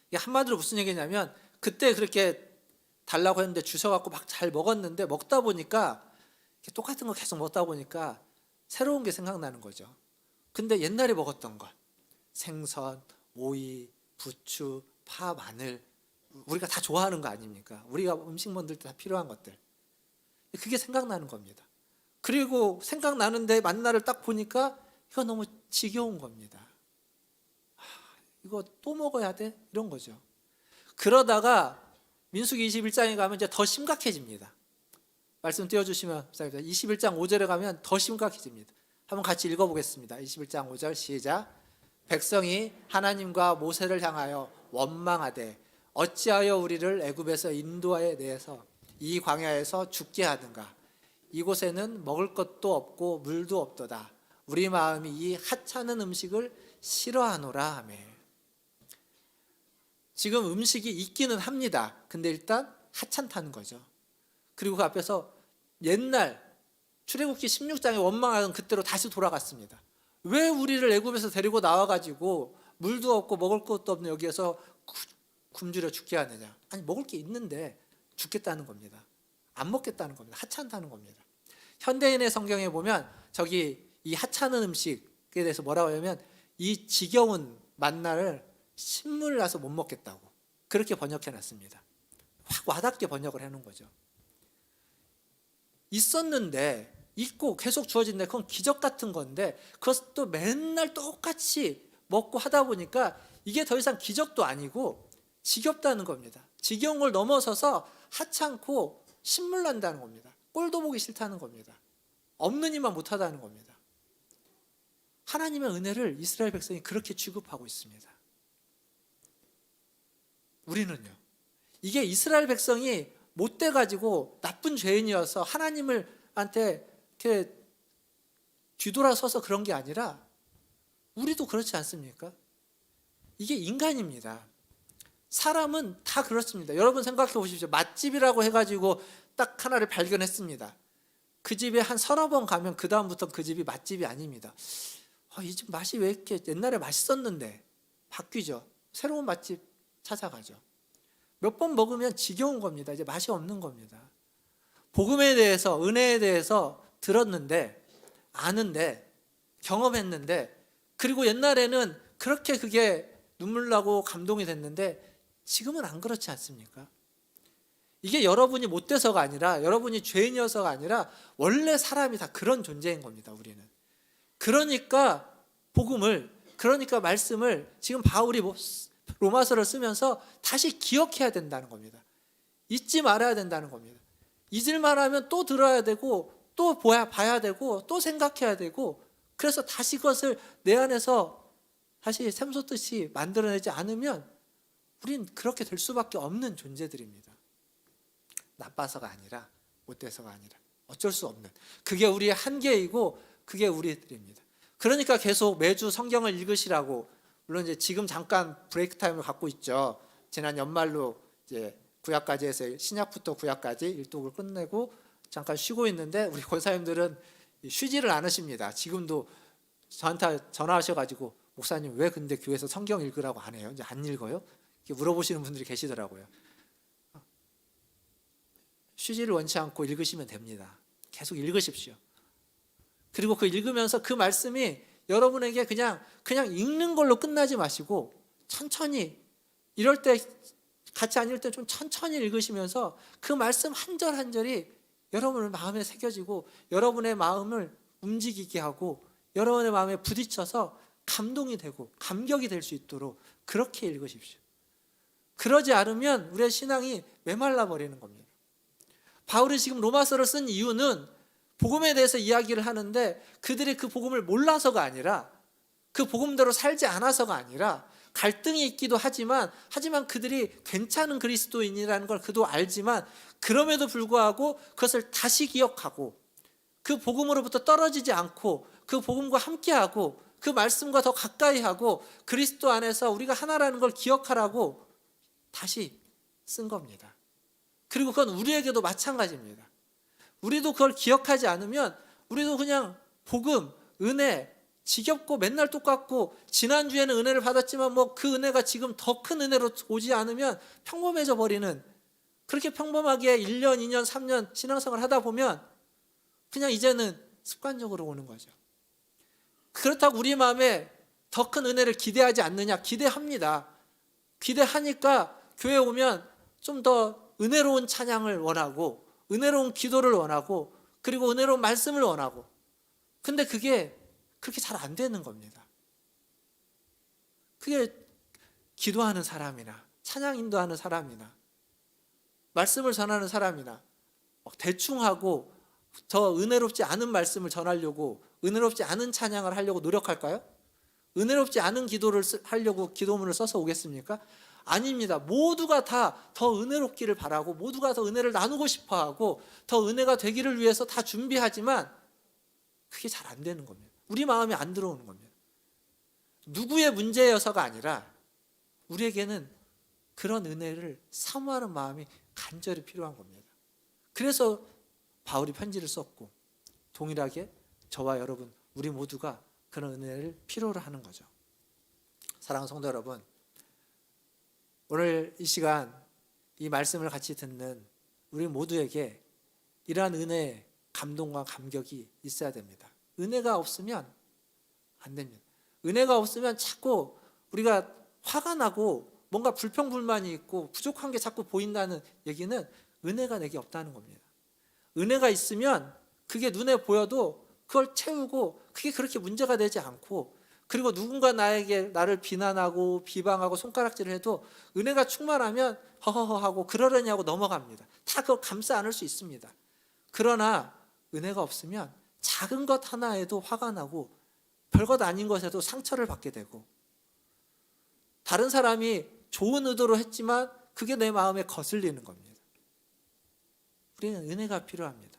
이게 한마디로 무슨 얘기냐면 그때 그렇게 달라고 했는데 주셔갖고 막 잘 먹었는데 먹다 보니까 똑같은 거 계속 먹다 보니까 새로운 게 생각나는 거죠. 근데 옛날에 먹었던 것 생선, 오이, 부추, 파, 마늘 우리가 다 좋아하는 거 아닙니까? 우리가 음식 만들 때 다 필요한 것들 그게 생각나는 겁니다. 그리고 생각나는데 만나를 딱 보니까 이거 너무 지겨운 겁니다. 이거 또 먹어야 돼? 이런 거죠. 그러다가 민수기 21장에 가면 이제 더 심각해집니다. 말씀 띄워주시면 21장 5절에 가면 더 심각해집니다. 한번 같이 읽어보겠습니다. 21장 5절 시작. 백성이 하나님과 모세를 향하여 원망하되 어찌하여 우리를 애굽에서 인도하여 내서 이 광야에서 죽게 하는가. 이곳에는 먹을 것도 없고 물도 없도다. 우리 마음이 이 하찮은 음식을 싫어하노라 하며. 지금 음식이 있기는 합니다. 근데 일단 하찮다는 거죠. 그리고 그 앞에서 옛날 출애굽기 16장에 원망하던 그때로 다시 돌아갔습니다. 왜 우리를 애굽에서 데리고 나와가지고 물도 없고 먹을 것도 없는 여기에서 굶주려 죽게 하느냐. 아니 먹을 게 있는데 죽겠다는 겁니다. 안 먹겠다는 겁니다. 하찮다는 겁니다. 현대인의 성경에 보면 저기 이 하찮은 음식에 대해서 뭐라고 하냐면 이 지겨운 만나를 신물 나서 못 먹겠다고 그렇게 번역해 놨습니다. 확 와닿게 번역을 해놓은 거죠. 있었는데 있고 계속 주어진데 그건 기적 같은 건데 그것도 맨날 똑같이 먹고 하다 보니까 이게 더 이상 기적도 아니고 지겹다는 겁니다. 지겨운 걸 넘어서서 하찮고 신물 난다는 겁니다. 꼴도 보기 싫다는 겁니다. 없는 이만 못하다는 겁니다. 하나님의 은혜를 이스라엘 백성이 그렇게 취급하고 있습니다. 우리는요. 이게 이스라엘 백성이 못돼 가지고 나쁜 죄인이어서 하나님을한테 이렇게 뒤돌아서서 그런 게 아니라 우리도 그렇지 않습니까? 이게 인간입니다. 사람은 다 그렇습니다. 여러분 생각해 보십시오. 맛집이라고 해가지고 딱 하나를 발견했습니다. 그 집에 한 서너 번 가면 그 다음부터 그 집이 맛집이 아닙니다. 이 집 맛이 왜 이렇게 옛날에 맛있었는데 바뀌죠. 새로운 맛집 찾아가죠. 몇 번 먹으면 지겨운 겁니다. 이제 맛이 없는 겁니다. 복음에 대해서 은혜에 대해서 들었는데 아는데 경험했는데 그리고 옛날에는 그렇게 그게 눈물 나고 감동이 됐는데 지금은 안 그렇지 않습니까? 이게 여러분이 못돼서가 아니라 여러분이 죄인이어서가 아니라 원래 사람이 다 그런 존재인 겁니다. 우리는. 그러니까 복음을, 그러니까 말씀을 지금 바울이 로마서를 쓰면서 다시 기억해야 된다는 겁니다. 잊지 말아야 된다는 겁니다. 잊을만 하면 또 들어야 되고 또 봐야 되고 또 생각해야 되고, 그래서 다시 그것을 내 안에서 다시 샘솟듯이 만들어내지 않으면 우린 그렇게 될 수밖에 없는 존재들입니다. 나빠서가 아니라, 못돼서가 아니라, 어쩔 수 없는, 그게 우리의 한계이고 그게 우리들입니다. 그러니까 계속 매주 성경을 읽으시라고, 물론 이제 지금 잠깐 브레이크 타임을 갖고 있죠. 지난 연말로 이제 구약까지 해서 신약부터 구약까지 일독을 끝내고 잠깐 쉬고 있는데, 우리 권사님들은 쉬지를 않으십니다. 지금도 저한테 전화하셔가지고 목사님 왜 근데 교회에서 성경 읽으라고 안 해요? 이제 안 읽어요? 이렇게 물어보시는 분들이 계시더라고요. 쉬지를 원치 않고 읽으시면 됩니다. 계속 읽으십시오. 그리고 그 읽으면서 그 말씀이 여러분에게 그냥 읽는 걸로 끝나지 마시고 천천히, 이럴 때 같이 안 읽을 때 좀 천천히 읽으시면서 그 말씀 한 절 한 절이 여러분의 마음에 새겨지고 여러분의 마음을 움직이게 하고 여러분의 마음에 부딪혀서 감동이 되고 감격이 될 수 있도록 그렇게 읽으십시오. 그러지 않으면 우리의 신앙이 메말라 버리는 겁니다. 바울이 지금 로마서를 쓴 이유는 복음에 대해서 이야기를 하는데, 그들이 그 복음을 몰라서가 아니라, 그 복음대로 살지 않아서가 아니라, 갈등이 있기도 하지만 그들이 괜찮은 그리스도인이라는 걸 그도 알지만, 그럼에도 불구하고 그것을 다시 기억하고 그 복음으로부터 떨어지지 않고 그 복음과 함께하고 그 말씀과 더 가까이 하고 그리스도 안에서 우리가 하나라는 걸 기억하라고 다시 쓴 겁니다. 그리고 그건 우리에게도 마찬가지입니다. 우리도 그걸 기억하지 않으면 우리도 그냥 복음, 은혜, 지겹고 맨날 똑같고, 지난주에는 은혜를 받았지만 뭐 그 은혜가 지금 더 큰 은혜로 오지 않으면 평범해져 버리는, 그렇게 평범하게 1년, 2년, 3년 신앙생활을 하다 보면 그냥 이제는 습관적으로 오는 거죠. 그렇다고 우리 마음에 더 큰 은혜를 기대하지 않느냐? 기대합니다. 기대하니까 교회에 오면 좀 더 은혜로운 찬양을 원하고 은혜로운 기도를 원하고 그리고 은혜로운 말씀을 원하고, 근데 그게 그렇게 잘 안 되는 겁니다. 그게 기도하는 사람이나 찬양 인도하는 사람이나 말씀을 전하는 사람이나 대충 하고 더 은혜롭지 않은 말씀을 전하려고, 은혜롭지 않은 찬양을 하려고 노력할까요? 은혜롭지 않은 기도를 하려고 기도문을 써서 오겠습니까? 아닙니다. 모두가 다 더 은혜롭기를 바라고 모두가 더 은혜를 나누고 싶어하고 더 은혜가 되기를 위해서 다 준비하지만 그게 잘 안 되는 겁니다. 우리 마음에 안 들어오는 겁니다. 누구의 문제여서가 아니라 우리에게는 그런 은혜를 사모하는 마음이 간절히 필요한 겁니다. 그래서 바울이 편지를 썼고 동일하게 저와 여러분, 우리 모두가 그런 은혜를 필요로 하는 거죠. 사랑하는 성도 여러분, 오늘 이 시간 이 말씀을 같이 듣는 우리 모두에게 이러한 은혜의 감동과 감격이 있어야 됩니다. 은혜가 없으면 안 됩니다. 은혜가 없으면 자꾸 우리가 화가 나고 뭔가 불평불만이 있고 부족한 게 자꾸 보인다는 얘기는 은혜가 내게 없다는 겁니다. 은혜가 있으면 그게 눈에 보여도 그걸 채우고 그게 그렇게 문제가 되지 않고, 그리고 누군가 나를 비난하고 비방하고 손가락질을 해도 은혜가 충만하면 허허허하고 그러려냐고 넘어갑니다. 다 그걸 감싸 안을 수 있습니다. 그러나 은혜가 없으면 작은 것 하나에도 화가 나고 별것 아닌 것에도 상처를 받게 되고, 다른 사람이 좋은 의도로 했지만 그게 내 마음에 거슬리는 겁니다. 우리는 은혜가 필요합니다.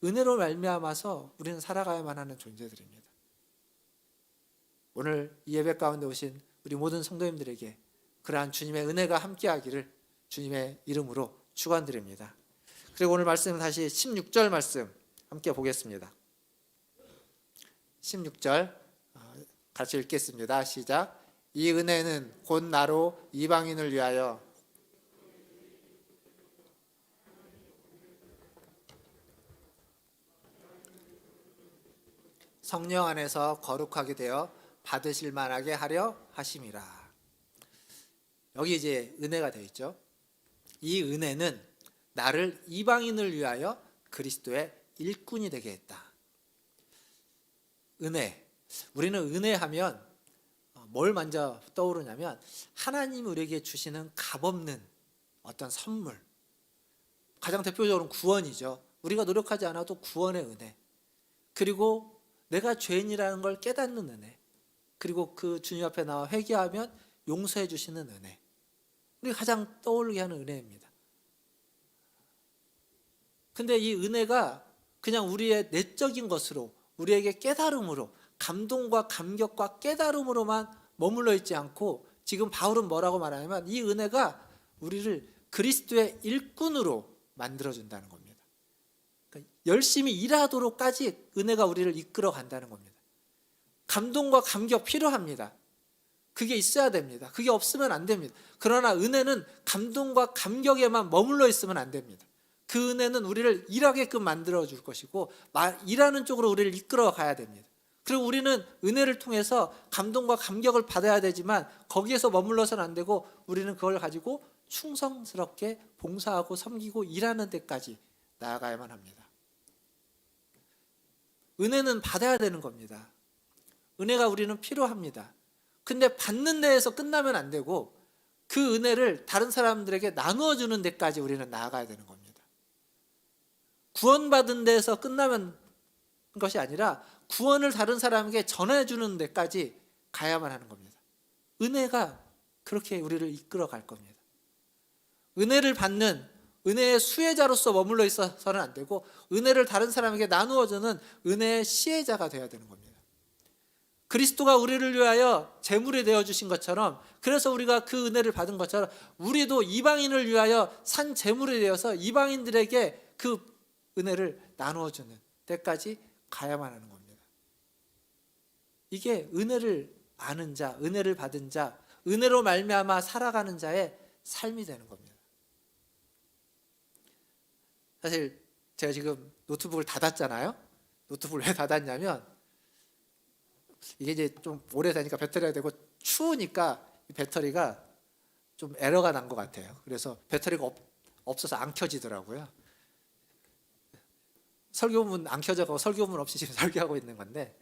은혜로 말미암아서 우리는 살아가야만 하는 존재들입니다. 오늘 이 예배 가운데 오신 우리 모든 성도님들에게 그러한 주님의 은혜가 함께하기를 주님의 이름으로 축원드립니다. 그리고 오늘 말씀은 다시 16절 말씀 함께 보겠습니다. 16절 같이 읽겠습니다. 시작. 이 은혜는 곧 나로 이방인을 위하여 성령 안에서 거룩하게 되어 받으실 만하게 하려 하심이라. 여기 이제 은혜가 되어 있죠. 이 은혜는 나를 이방인을 위하여 그리스도의 일꾼이 되게 했다. 은혜. 우리는 은혜하면 뭘 먼저 떠오르냐면 하나님이 우리에게 주시는 값없는 어떤 선물. 가장 대표적으로는 구원이죠. 우리가 노력하지 않아도 구원의 은혜. 그리고 내가 죄인이라는 걸 깨닫는 은혜. 그리고 그 주님 앞에 나와 회개하면 용서해 주시는 은혜. 우리가 가장 떠오르게 하는 은혜입니다. 근데 이 은혜가 그냥 우리의 내적인 것으로, 우리에게 깨달음으로, 감동과 감격과 깨달음으로만 머물러 있지 않고, 지금 바울은 뭐라고 말하냐면 이 은혜가 우리를 그리스도의 일꾼으로 만들어준다는 겁니다. 그러니까 열심히 일하도록까지 은혜가 우리를 이끌어 간다는 겁니다. 감동과 감격 필요합니다. 그게 있어야 됩니다. 그게 없으면 안 됩니다. 그러나 은혜는 감동과 감격에만 머물러 있으면 안 됩니다. 그 은혜는 우리를 일하게끔 만들어 줄 것이고 일하는 쪽으로 우리를 이끌어 가야 됩니다. 그리고 우리는 은혜를 통해서 감동과 감격을 받아야 되지만 거기에서 머물러서는 안 되고 우리는 그걸 가지고 충성스럽게 봉사하고 섬기고 일하는 데까지 나아가야만 합니다. 은혜는 받아야 되는 겁니다. 은혜가 우리는 필요합니다. 근데 받는 데에서 끝나면 안 되고 그 은혜를 다른 사람들에게 나누어 주는 데까지 우리는 나아가야 되는 겁니다. 구원받은 데에서 끝나면 것이 아니라 구원을 다른 사람에게 전해주는 데까지 가야만 하는 겁니다. 은혜가 그렇게 우리를 이끌어 갈 겁니다. 은혜를 받는 은혜의 수혜자로서 머물러 있어서는 안 되고 은혜를 다른 사람에게 나누어 주는 은혜의 시혜자가 되어야 되는 겁니다. 그리스도가 우리를 위하여 제물이 되어 주신 것처럼, 그래서 우리가 그 은혜를 받은 것처럼 우리도 이방인을 위하여 산 제물이 되어서 이방인들에게 그 은혜를 나누어 주는 때까지 가야만 하는 겁니다. 이게 은혜를 아는 자, 은혜를 받은 자, 은혜로 말미암아 살아가는 자의 삶이 되는 겁니다. 사실 제가 지금 노트북을 닫았잖아요. 노트북을 왜 닫았냐면 이게 이제 좀 오래되니까 배터리가 되고 추우니까 이 배터리가 좀 에러가 난 것 같아요. 그래서 배터리가 없어서 안 켜지더라고요. 설교문 안 켜져가고 설교문 없이 지금 설교하고 있는 건데,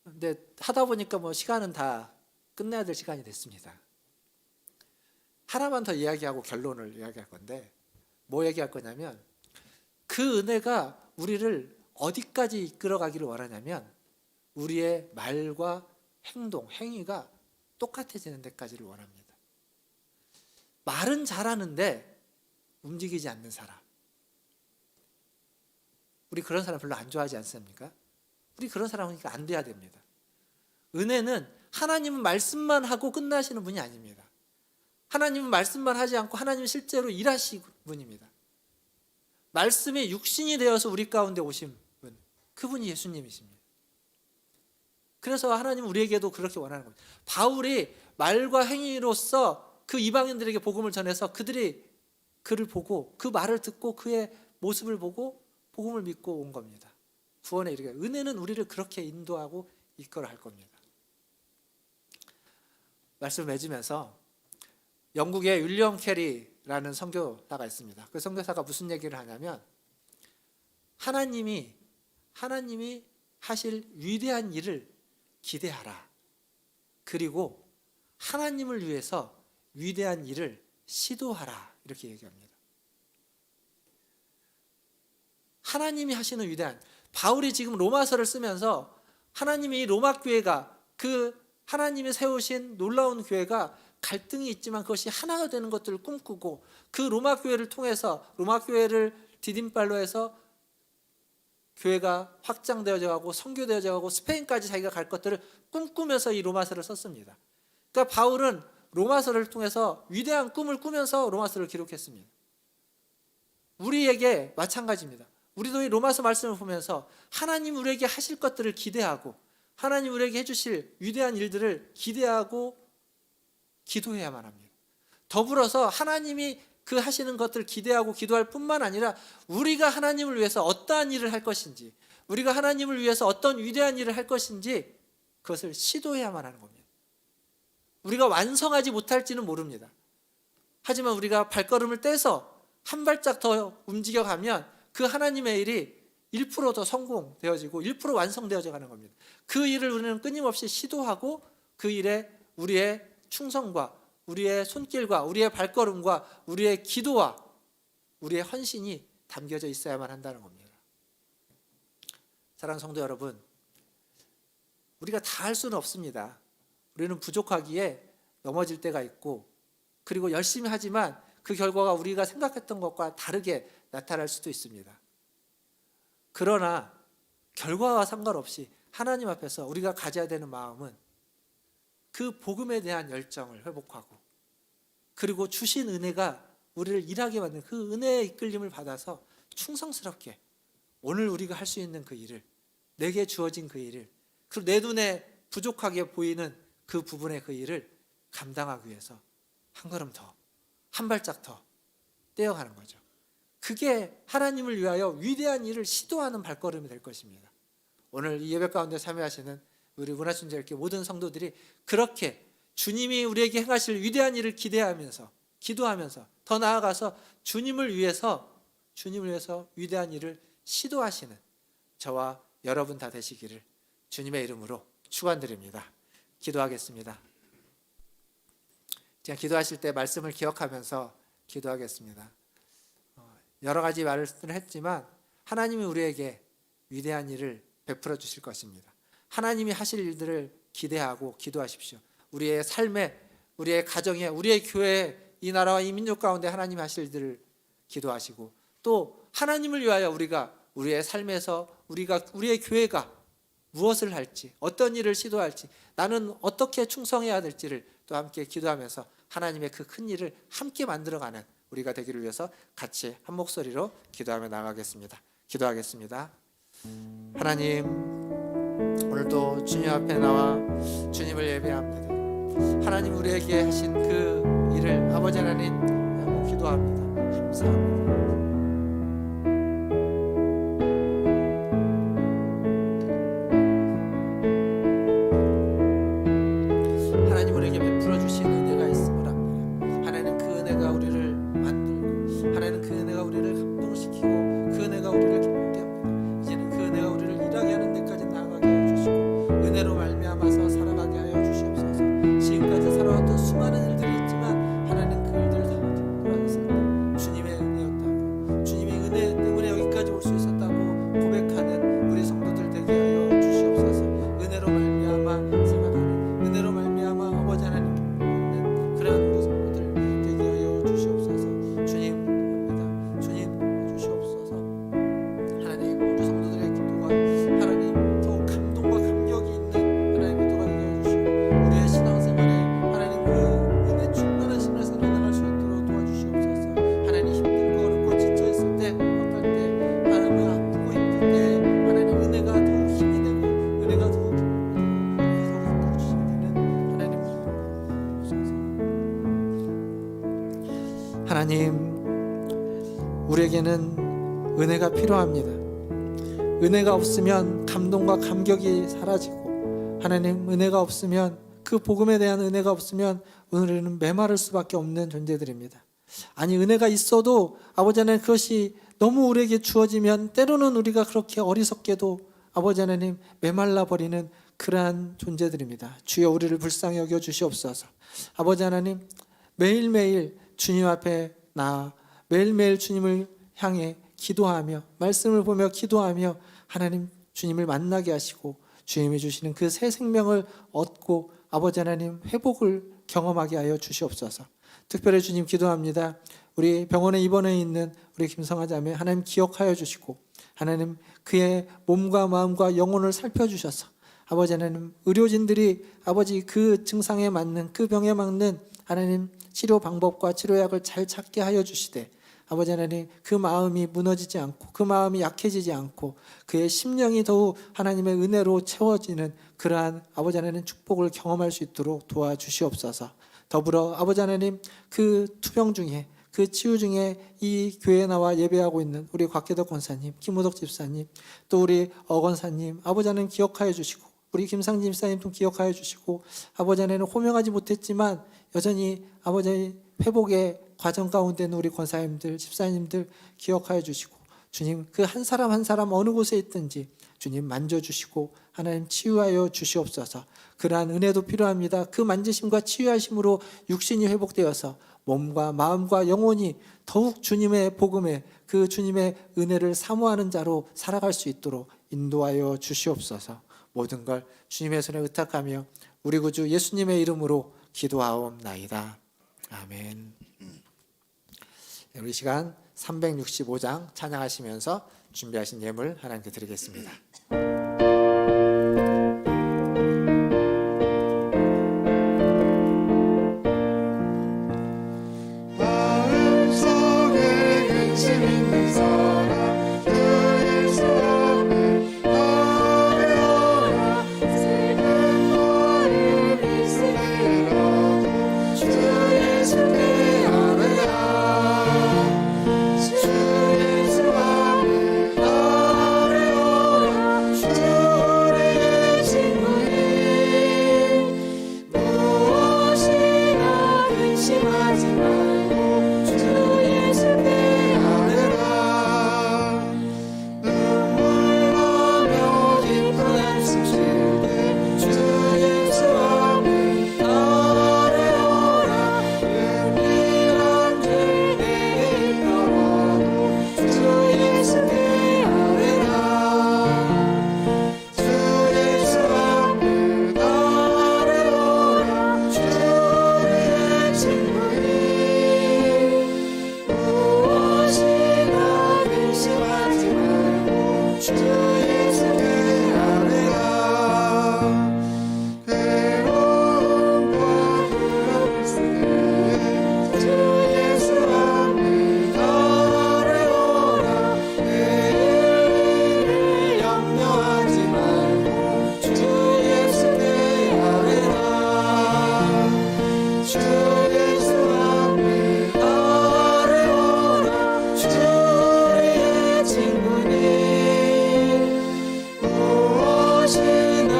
근데 하다 보니까 뭐 시간은 다 끝내야 될 시간이 됐습니다. 하나만 더 이야기하고 결론을 이야기할 건데, 뭐 얘기할 거냐면 그 은혜가 우리를 어디까지 이끌어가기를 원하냐면 우리의 말과 행동, 행위가 똑같아지는 데까지를 원합니다. 말은 잘하는데 움직이지 않는 사람, 우리 그런 사람 별로 안 좋아하지 않습니까? 우리 그런 사람이니까 안 돼야 됩니다. 은혜는 하나님은 말씀만 하고 끝나시는 분이 아닙니다. 하나님은 말씀만 하지 않고 하나님은 실제로 일하시는 분입니다. 말씀이 육신이 되어서 우리 가운데 오신 분, 그분이 예수님이십니다. 그래서 하나님은 우리에게도 그렇게 원하는 겁니다. 바울이 말과 행위로서 그 이방인들에게 복음을 전해서 그들이 그를 보고 그 말을 듣고 그의 모습을 보고 복음을 믿고 온 겁니다. 구원에 이르게. 은혜는 우리를 그렇게 인도하고 이끌어 할 겁니다. 말씀을 맺으면서 영국의 윌리엄 캐리라는 선교사가 있습니다. 그 선교사가 무슨 얘기를 하냐면 하나님이 하실 위대한 일을 기대하라. 그리고 하나님을 위해서 위대한 일을 시도하라. 이렇게 얘기합니다. 하나님이 하시는 위대한, 바울이 지금 로마서를 쓰면서 하나님이 로마 교회가, 그 하나님이 세우신 놀라운 교회가 갈등이 있지만 그것이 하나가 되는 것들을 꿈꾸고 그 로마 교회를 통해서 로마 교회를 디딤발로 해서 교회가 확장되어져 가고 선교되어져 가고 스페인까지 자기가 갈 것들을 꿈꾸면서 이 로마서를 썼습니다. 그러니까 바울은 로마서를 통해서 위대한 꿈을 꾸면서 로마서를 기록했습니다. 우리에게 마찬가지입니다. 우리도 이 로마서 말씀을 보면서 하나님 우리에게 하실 것들을 기대하고 하나님 우리에게 해주실 위대한 일들을 기대하고 기도해야만 합니다. 더불어서 하나님이 그 하시는 것들을 기대하고 기도할 뿐만 아니라 우리가 하나님을 위해서 어떠한 일을 할 것인지, 우리가 하나님을 위해서 어떤 위대한 일을 할 것인지 그것을 시도해야만 하는 겁니다. 우리가 완성하지 못할지는 모릅니다. 하지만 우리가 발걸음을 떼서 한 발짝 더 움직여가면 그 하나님의 일이 1%더 성공되어지고 1% 완성되어져 가는 겁니다. 그 일을 우리는 끊임없이 시도하고 그 일에 우리의 충성과 우리의 손길과 우리의 발걸음과 우리의 기도와 우리의 헌신이 담겨져 있어야만 한다는 겁니다. 사랑하는 성도 여러분, 우리가 다 할 수는 없습니다. 우리는 부족하기에 넘어질 때가 있고, 그리고 열심히 하지만 그 결과가 우리가 생각했던 것과 다르게 나타날 수도 있습니다. 그러나 결과와 상관없이 하나님 앞에서 우리가 가져야 되는 마음은 그 복음에 대한 열정을 회복하고, 그리고 주신 은혜가 우리를 일하게 만든 그 은혜의 이끌림을 받아서 충성스럽게 오늘 우리가 할 수 있는 그 일을, 내게 주어진 그 일을, 그리고 내 눈에 부족하게 보이는 그 부분의 그 일을 감당하기 위해서 한 걸음 더, 한 발짝 더 떼어가는 거죠. 그게 하나님을 위하여 위대한 일을 시도하는 발걸음이 될 것입니다. 오늘 이 예배 가운데 참여하시는 우리 문화순절교 모든 성도들이 그렇게 주님이 우리에게 행하실 위대한 일을 기대하면서, 기도하면서, 더 나아가서 주님을 위해서 위대한 일을 시도하시는 저와 여러분 다 되시기를 주님의 이름으로 축원드립니다. 기도하겠습니다. 제가 기도하실 때 말씀을 기억하면서 기도하겠습니다. 여러 가지 말을 했지만 하나님이 우리에게 위대한 일을 베풀어 주실 것입니다. 하나님이 하실 일들을 기대하고 기도하십시오. 우리의 삶에, 우리의 가정에, 우리의 교회에, 이 나라와 이 민족 가운데 하나님이 하실 일들을 기도하시고, 또 하나님을 위하여 우리가 우리의 삶에서 우리의 교회가 무엇을 할지, 어떤 일을 시도할지, 나는 어떻게 충성해야 될지를 또 함께 기도하면서 하나님의 그 큰 일을 함께 만들어가는 우리가 되기를 위해서 같이 한 목소리로 기도하며 나가겠습니다. 기도하겠습니다. 하나님, 오늘도 주님 앞에 나와 주님을 예배합니다. 하나님 우리에게 하신 그 일을 아버지 하나님 기도합니다. 감사합니다. 하나님 우리에게 베풀어 주신 은혜가 있음을 압니다. 하나님 그 은혜가 우리를 만들고, 하나님 그 은혜가 우리를 감동시키고, 그 은혜가 우리를 기쁘게 합니다. 이제는 그 은혜가 우리를 일하게 하는 데까지 나아가게 하여 주시고, 은혜로 말미암아서 살아가게 하여 주시옵소서. 지금까지 살아왔던 수많은 일들이 있지만 하나님 그 일들을 다 돌아가서 주님의 은혜였다고, 주님의 은혜 때문에 여기까지 올 수 있었다고 고백하는 우리 성도들 되게 하여 주시옵소서. 은혜로 말미암아 살아가는, 은혜로 말미암아 아버지 하나님 있는 그러한 우리 성도들 되게 하여 주시옵소서. 주님, 주님 주시옵소서. 하나님 우리 성도들의 기도가 하나님 더욱 감동과 감격이 있는 하나님의 도가 되어 주시고, 우리의 신앙생활에 하나님 그 은혜 충만한 신앙생활 나갈 수 있도록 도와주시옵소서. 하나님 힘들고 어렵고 지쳐 있을 때, 어떨 때 하나님 아프고 힘들 때 하나님 은혜가 더욱 힘이 되고, 은혜가 더욱 힘이 주시는 하나님 주옵소서. 하나님 우리에게는 은혜가 필요합니다. 은혜가 없으면 감동과 감격이 사라지고, 하나님 은혜가 없으면, 그 복음에 대한 은혜가 없으면 우리는 메마를 수밖에 없는 존재들입니다. 아니 은혜가 있어도 아버지 하나님 그것이 너무 우리에게 주어지면 때로는 우리가 그렇게 어리석게도 아버지 하나님 메말라 버리는 그러한 존재들입니다. 주여 우리를 불쌍히 여겨 주시옵소서. 아버지 하나님 매일매일 주님 앞에 나아 매일매일 주님을 향해 기도하며 말씀을 보며 기도하며 하나님 주님을 만나게 하시고, 주님이 주시는 그 새 생명을 얻고 아버지 하나님 회복을 경험하게 하여 주시옵소서. 특별히 주님 기도합니다. 우리 병원에 입원해 있는 우리 김성아 자매 하나님 기억하여 주시고, 하나님 그의 몸과 마음과 영혼을 살펴주셔서 아버지 하나님 의료진들이 아버지 그 증상에 맞는, 그 병에 맞는 하나님 치료 방법과 치료약을 잘 찾게 하여 주시되, 아버지 하나님 그 마음이 무너지지 않고, 그 마음이 약해지지 않고, 그의 심령이 더욱 하나님의 은혜로 채워지는 그러한 아버지 하나님 축복을 경험할 수 있도록 도와주시옵소서. 더불어 아버지 하나님 그 투병 중에, 그 치유 중에 이 교회에 나와 예배하고 있는 우리 곽계덕 권사님, 김우덕 집사님, 또 우리 어건사님 아버지 하나님 기억하여 주시고, 우리 김상진 집사님도 기억하여 주시고, 아버지 하나님 호명하지 못했지만 여전히 아버지 회복의 과정 가운데 있는 우리 권사님들, 집사님들 기억하여 주시고 주님 그 한 사람 한 사람 어느 곳에 있든지 주님 만져주시고 하나님 치유하여 주시옵소서. 그러한 은혜도 필요합니다. 그 만지심과 치유하심으로 육신이 회복되어서 몸과 마음과 영혼이 더욱 주님의 복음에 그 주님의 은혜를 사모하는 자로 살아갈 수 있도록 인도하여 주시옵소서. 모든 걸 주님의 손에 의탁하며 우리 구주 예수님의 이름으로 기도하옵나이다. 아멘. 우리 시간 365장 찬양하시면서 준비하신 예물 하나님께 드리겠습니다. 마음속에 근심 있는 사람 주 예수 앞에 나아오라. 슬픈 마음 있으리라도 주 예수께 아뢰라. 주 예수 앞에 나아오라. 주 우리의 친구니 무엇이나 근심하지 말고 주 예수께 아뢰라. 눈물 나며 기쁜 한숨 쉴때 주 예수 앞에 아뢰오라. 은밀한 죄 내게 있더라도 주 예수께 아뢰라. 주 예수 앞에 나아오라. 주 우리의 친구니 무엇이나 근심하지 말고 주 예수께 아뢰라. 괴로움과 불안 있을 때에 주 예수 앞에 아뢰오라. 내일 일을 염려하지 말고 주 예수께 아뢰라. 주 예수 앞에 아뢰오라. 주 우리의 친구니 무엇이나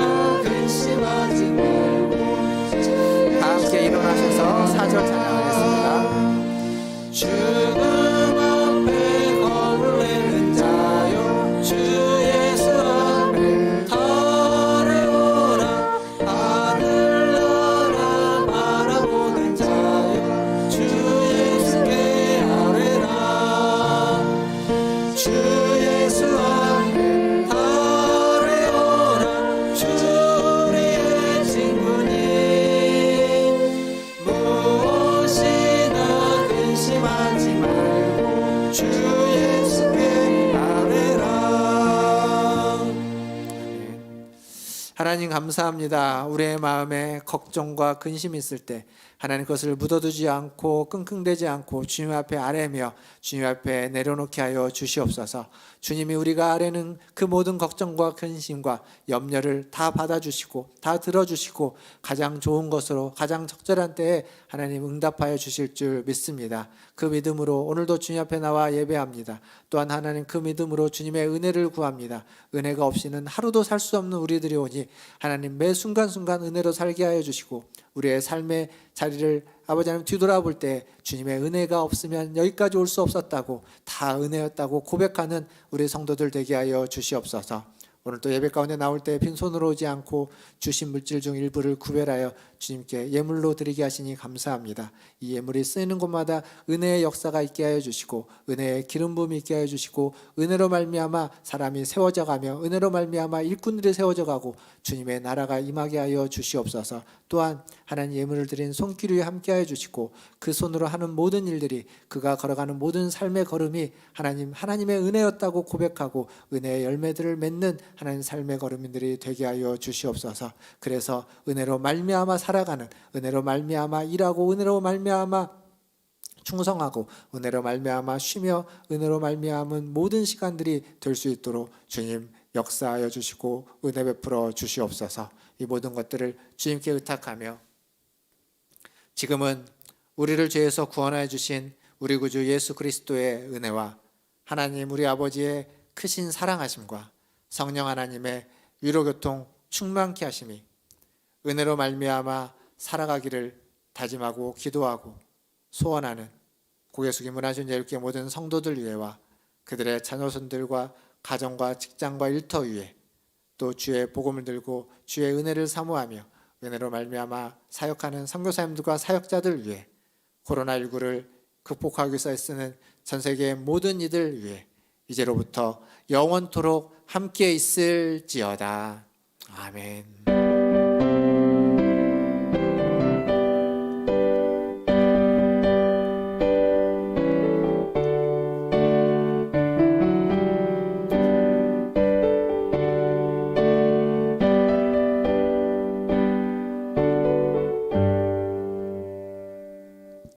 근심하지 말고 다 함께 일어나셔서 4절 찬양하겠습니다. 주님 앞에 겁을 내는 자여 주 예수 앞에 아뢰오라. 하늘나라 바라보는 자여 주 예수께 아뢰라. 주 예수 앞에 아뢰오라. 주 우리의 친구니 무엇이나 근심하지 말고 주 예수께 아뢰라. 하나님 감사합니다. 우리의 마음에 걱정과 근심이 있을 때 하나님 그것을 묻어두지 않고 끙끙대지 않고 주님 앞에 아뢰며 주님 앞에 내려놓게 하여 주시옵소서. 주님이 우리가 아뢰는 그 모든 걱정과 근심과 염려를 다 받아주시고 다 들어주시고 가장 좋은 것으로 가장 적절한 때에 하나님 응답하여 주실 줄 믿습니다. 그 믿음으로 오늘도 주님 앞에 나와 예배합니다. 또한 하나님 그 믿음으로 주님의 은혜를 구합니다. 은혜가 없이는 하루도 살 수 없는 우리들이 오니 하나님 매 순간순간 은혜로 살게 하여 주시고 우리의 삶의 자리를 아버지 하나님 뒤돌아볼 때 주님의 은혜가 없으면 여기까지 올 수 없었다고 다 은혜였다고 고백하는 우리 성도들 되게 하여 주시옵소서. 오늘 또 예배 가운데 나올 때 빈손으로 오지 않고 주신 물질 중 일부를 구별하여 주님께 예물로 드리게 하시니 감사합니다. 이 예물이 쓰이는 곳마다 은혜의 역사가 있게 하여 주시고 은혜의 기름 부음이 있게 하여 주시고 은혜로 말미암아 사람이 세워져 가며 은혜로 말미암아 일꾼들이 세워져 가고 주님의 나라가 임하게 하여 주시옵소서. 또한 하나님 예물을 드린 손길 위에 함께 하여 주시고 그 손으로 하는 모든 일들이 그가 걸어가는 모든 삶의 걸음이 하나님의 은혜였다고 고백하고 은혜의 열매들을 맺는 하나님 삶의 걸음들이 되게 하여 주시옵소서. 그래서 은혜로 말미암아 살아가는 은혜로 말미암아 일하고 은혜로 말미암아 충성하고 은혜로 말미암아 쉬며 은혜로 말미암은 모든 시간들이 될 수 있도록 주님 역사하여 주시고 은혜 베풀어 주시옵소서. 이 모든 것들을 주님께 의탁하며 지금은 우리를 죄에서 구원하여 주신 우리 구주 예수 그리스도의 은혜와 하나님 우리 아버지의 크신 사랑하심과 성령 하나님의 위로교통 충만케 하심이 은혜로 말미암아 살아가기를 다짐하고 기도하고 소원하는 고개 숙인 문화준 예육계 모든 성도들 위해와 그들의 자녀손들과 가정과 직장과 일터 위에 또 주의 복음을 들고 주의 은혜를 사모하며 은혜로 말미암아 사역하는 선교사님들과 사역자들 위해 코로나19를 극복하기 위해서 애쓰는 전 세계의 모든 이들 위해 이제로부터 영원토록 함께 있을지어다. 아멘.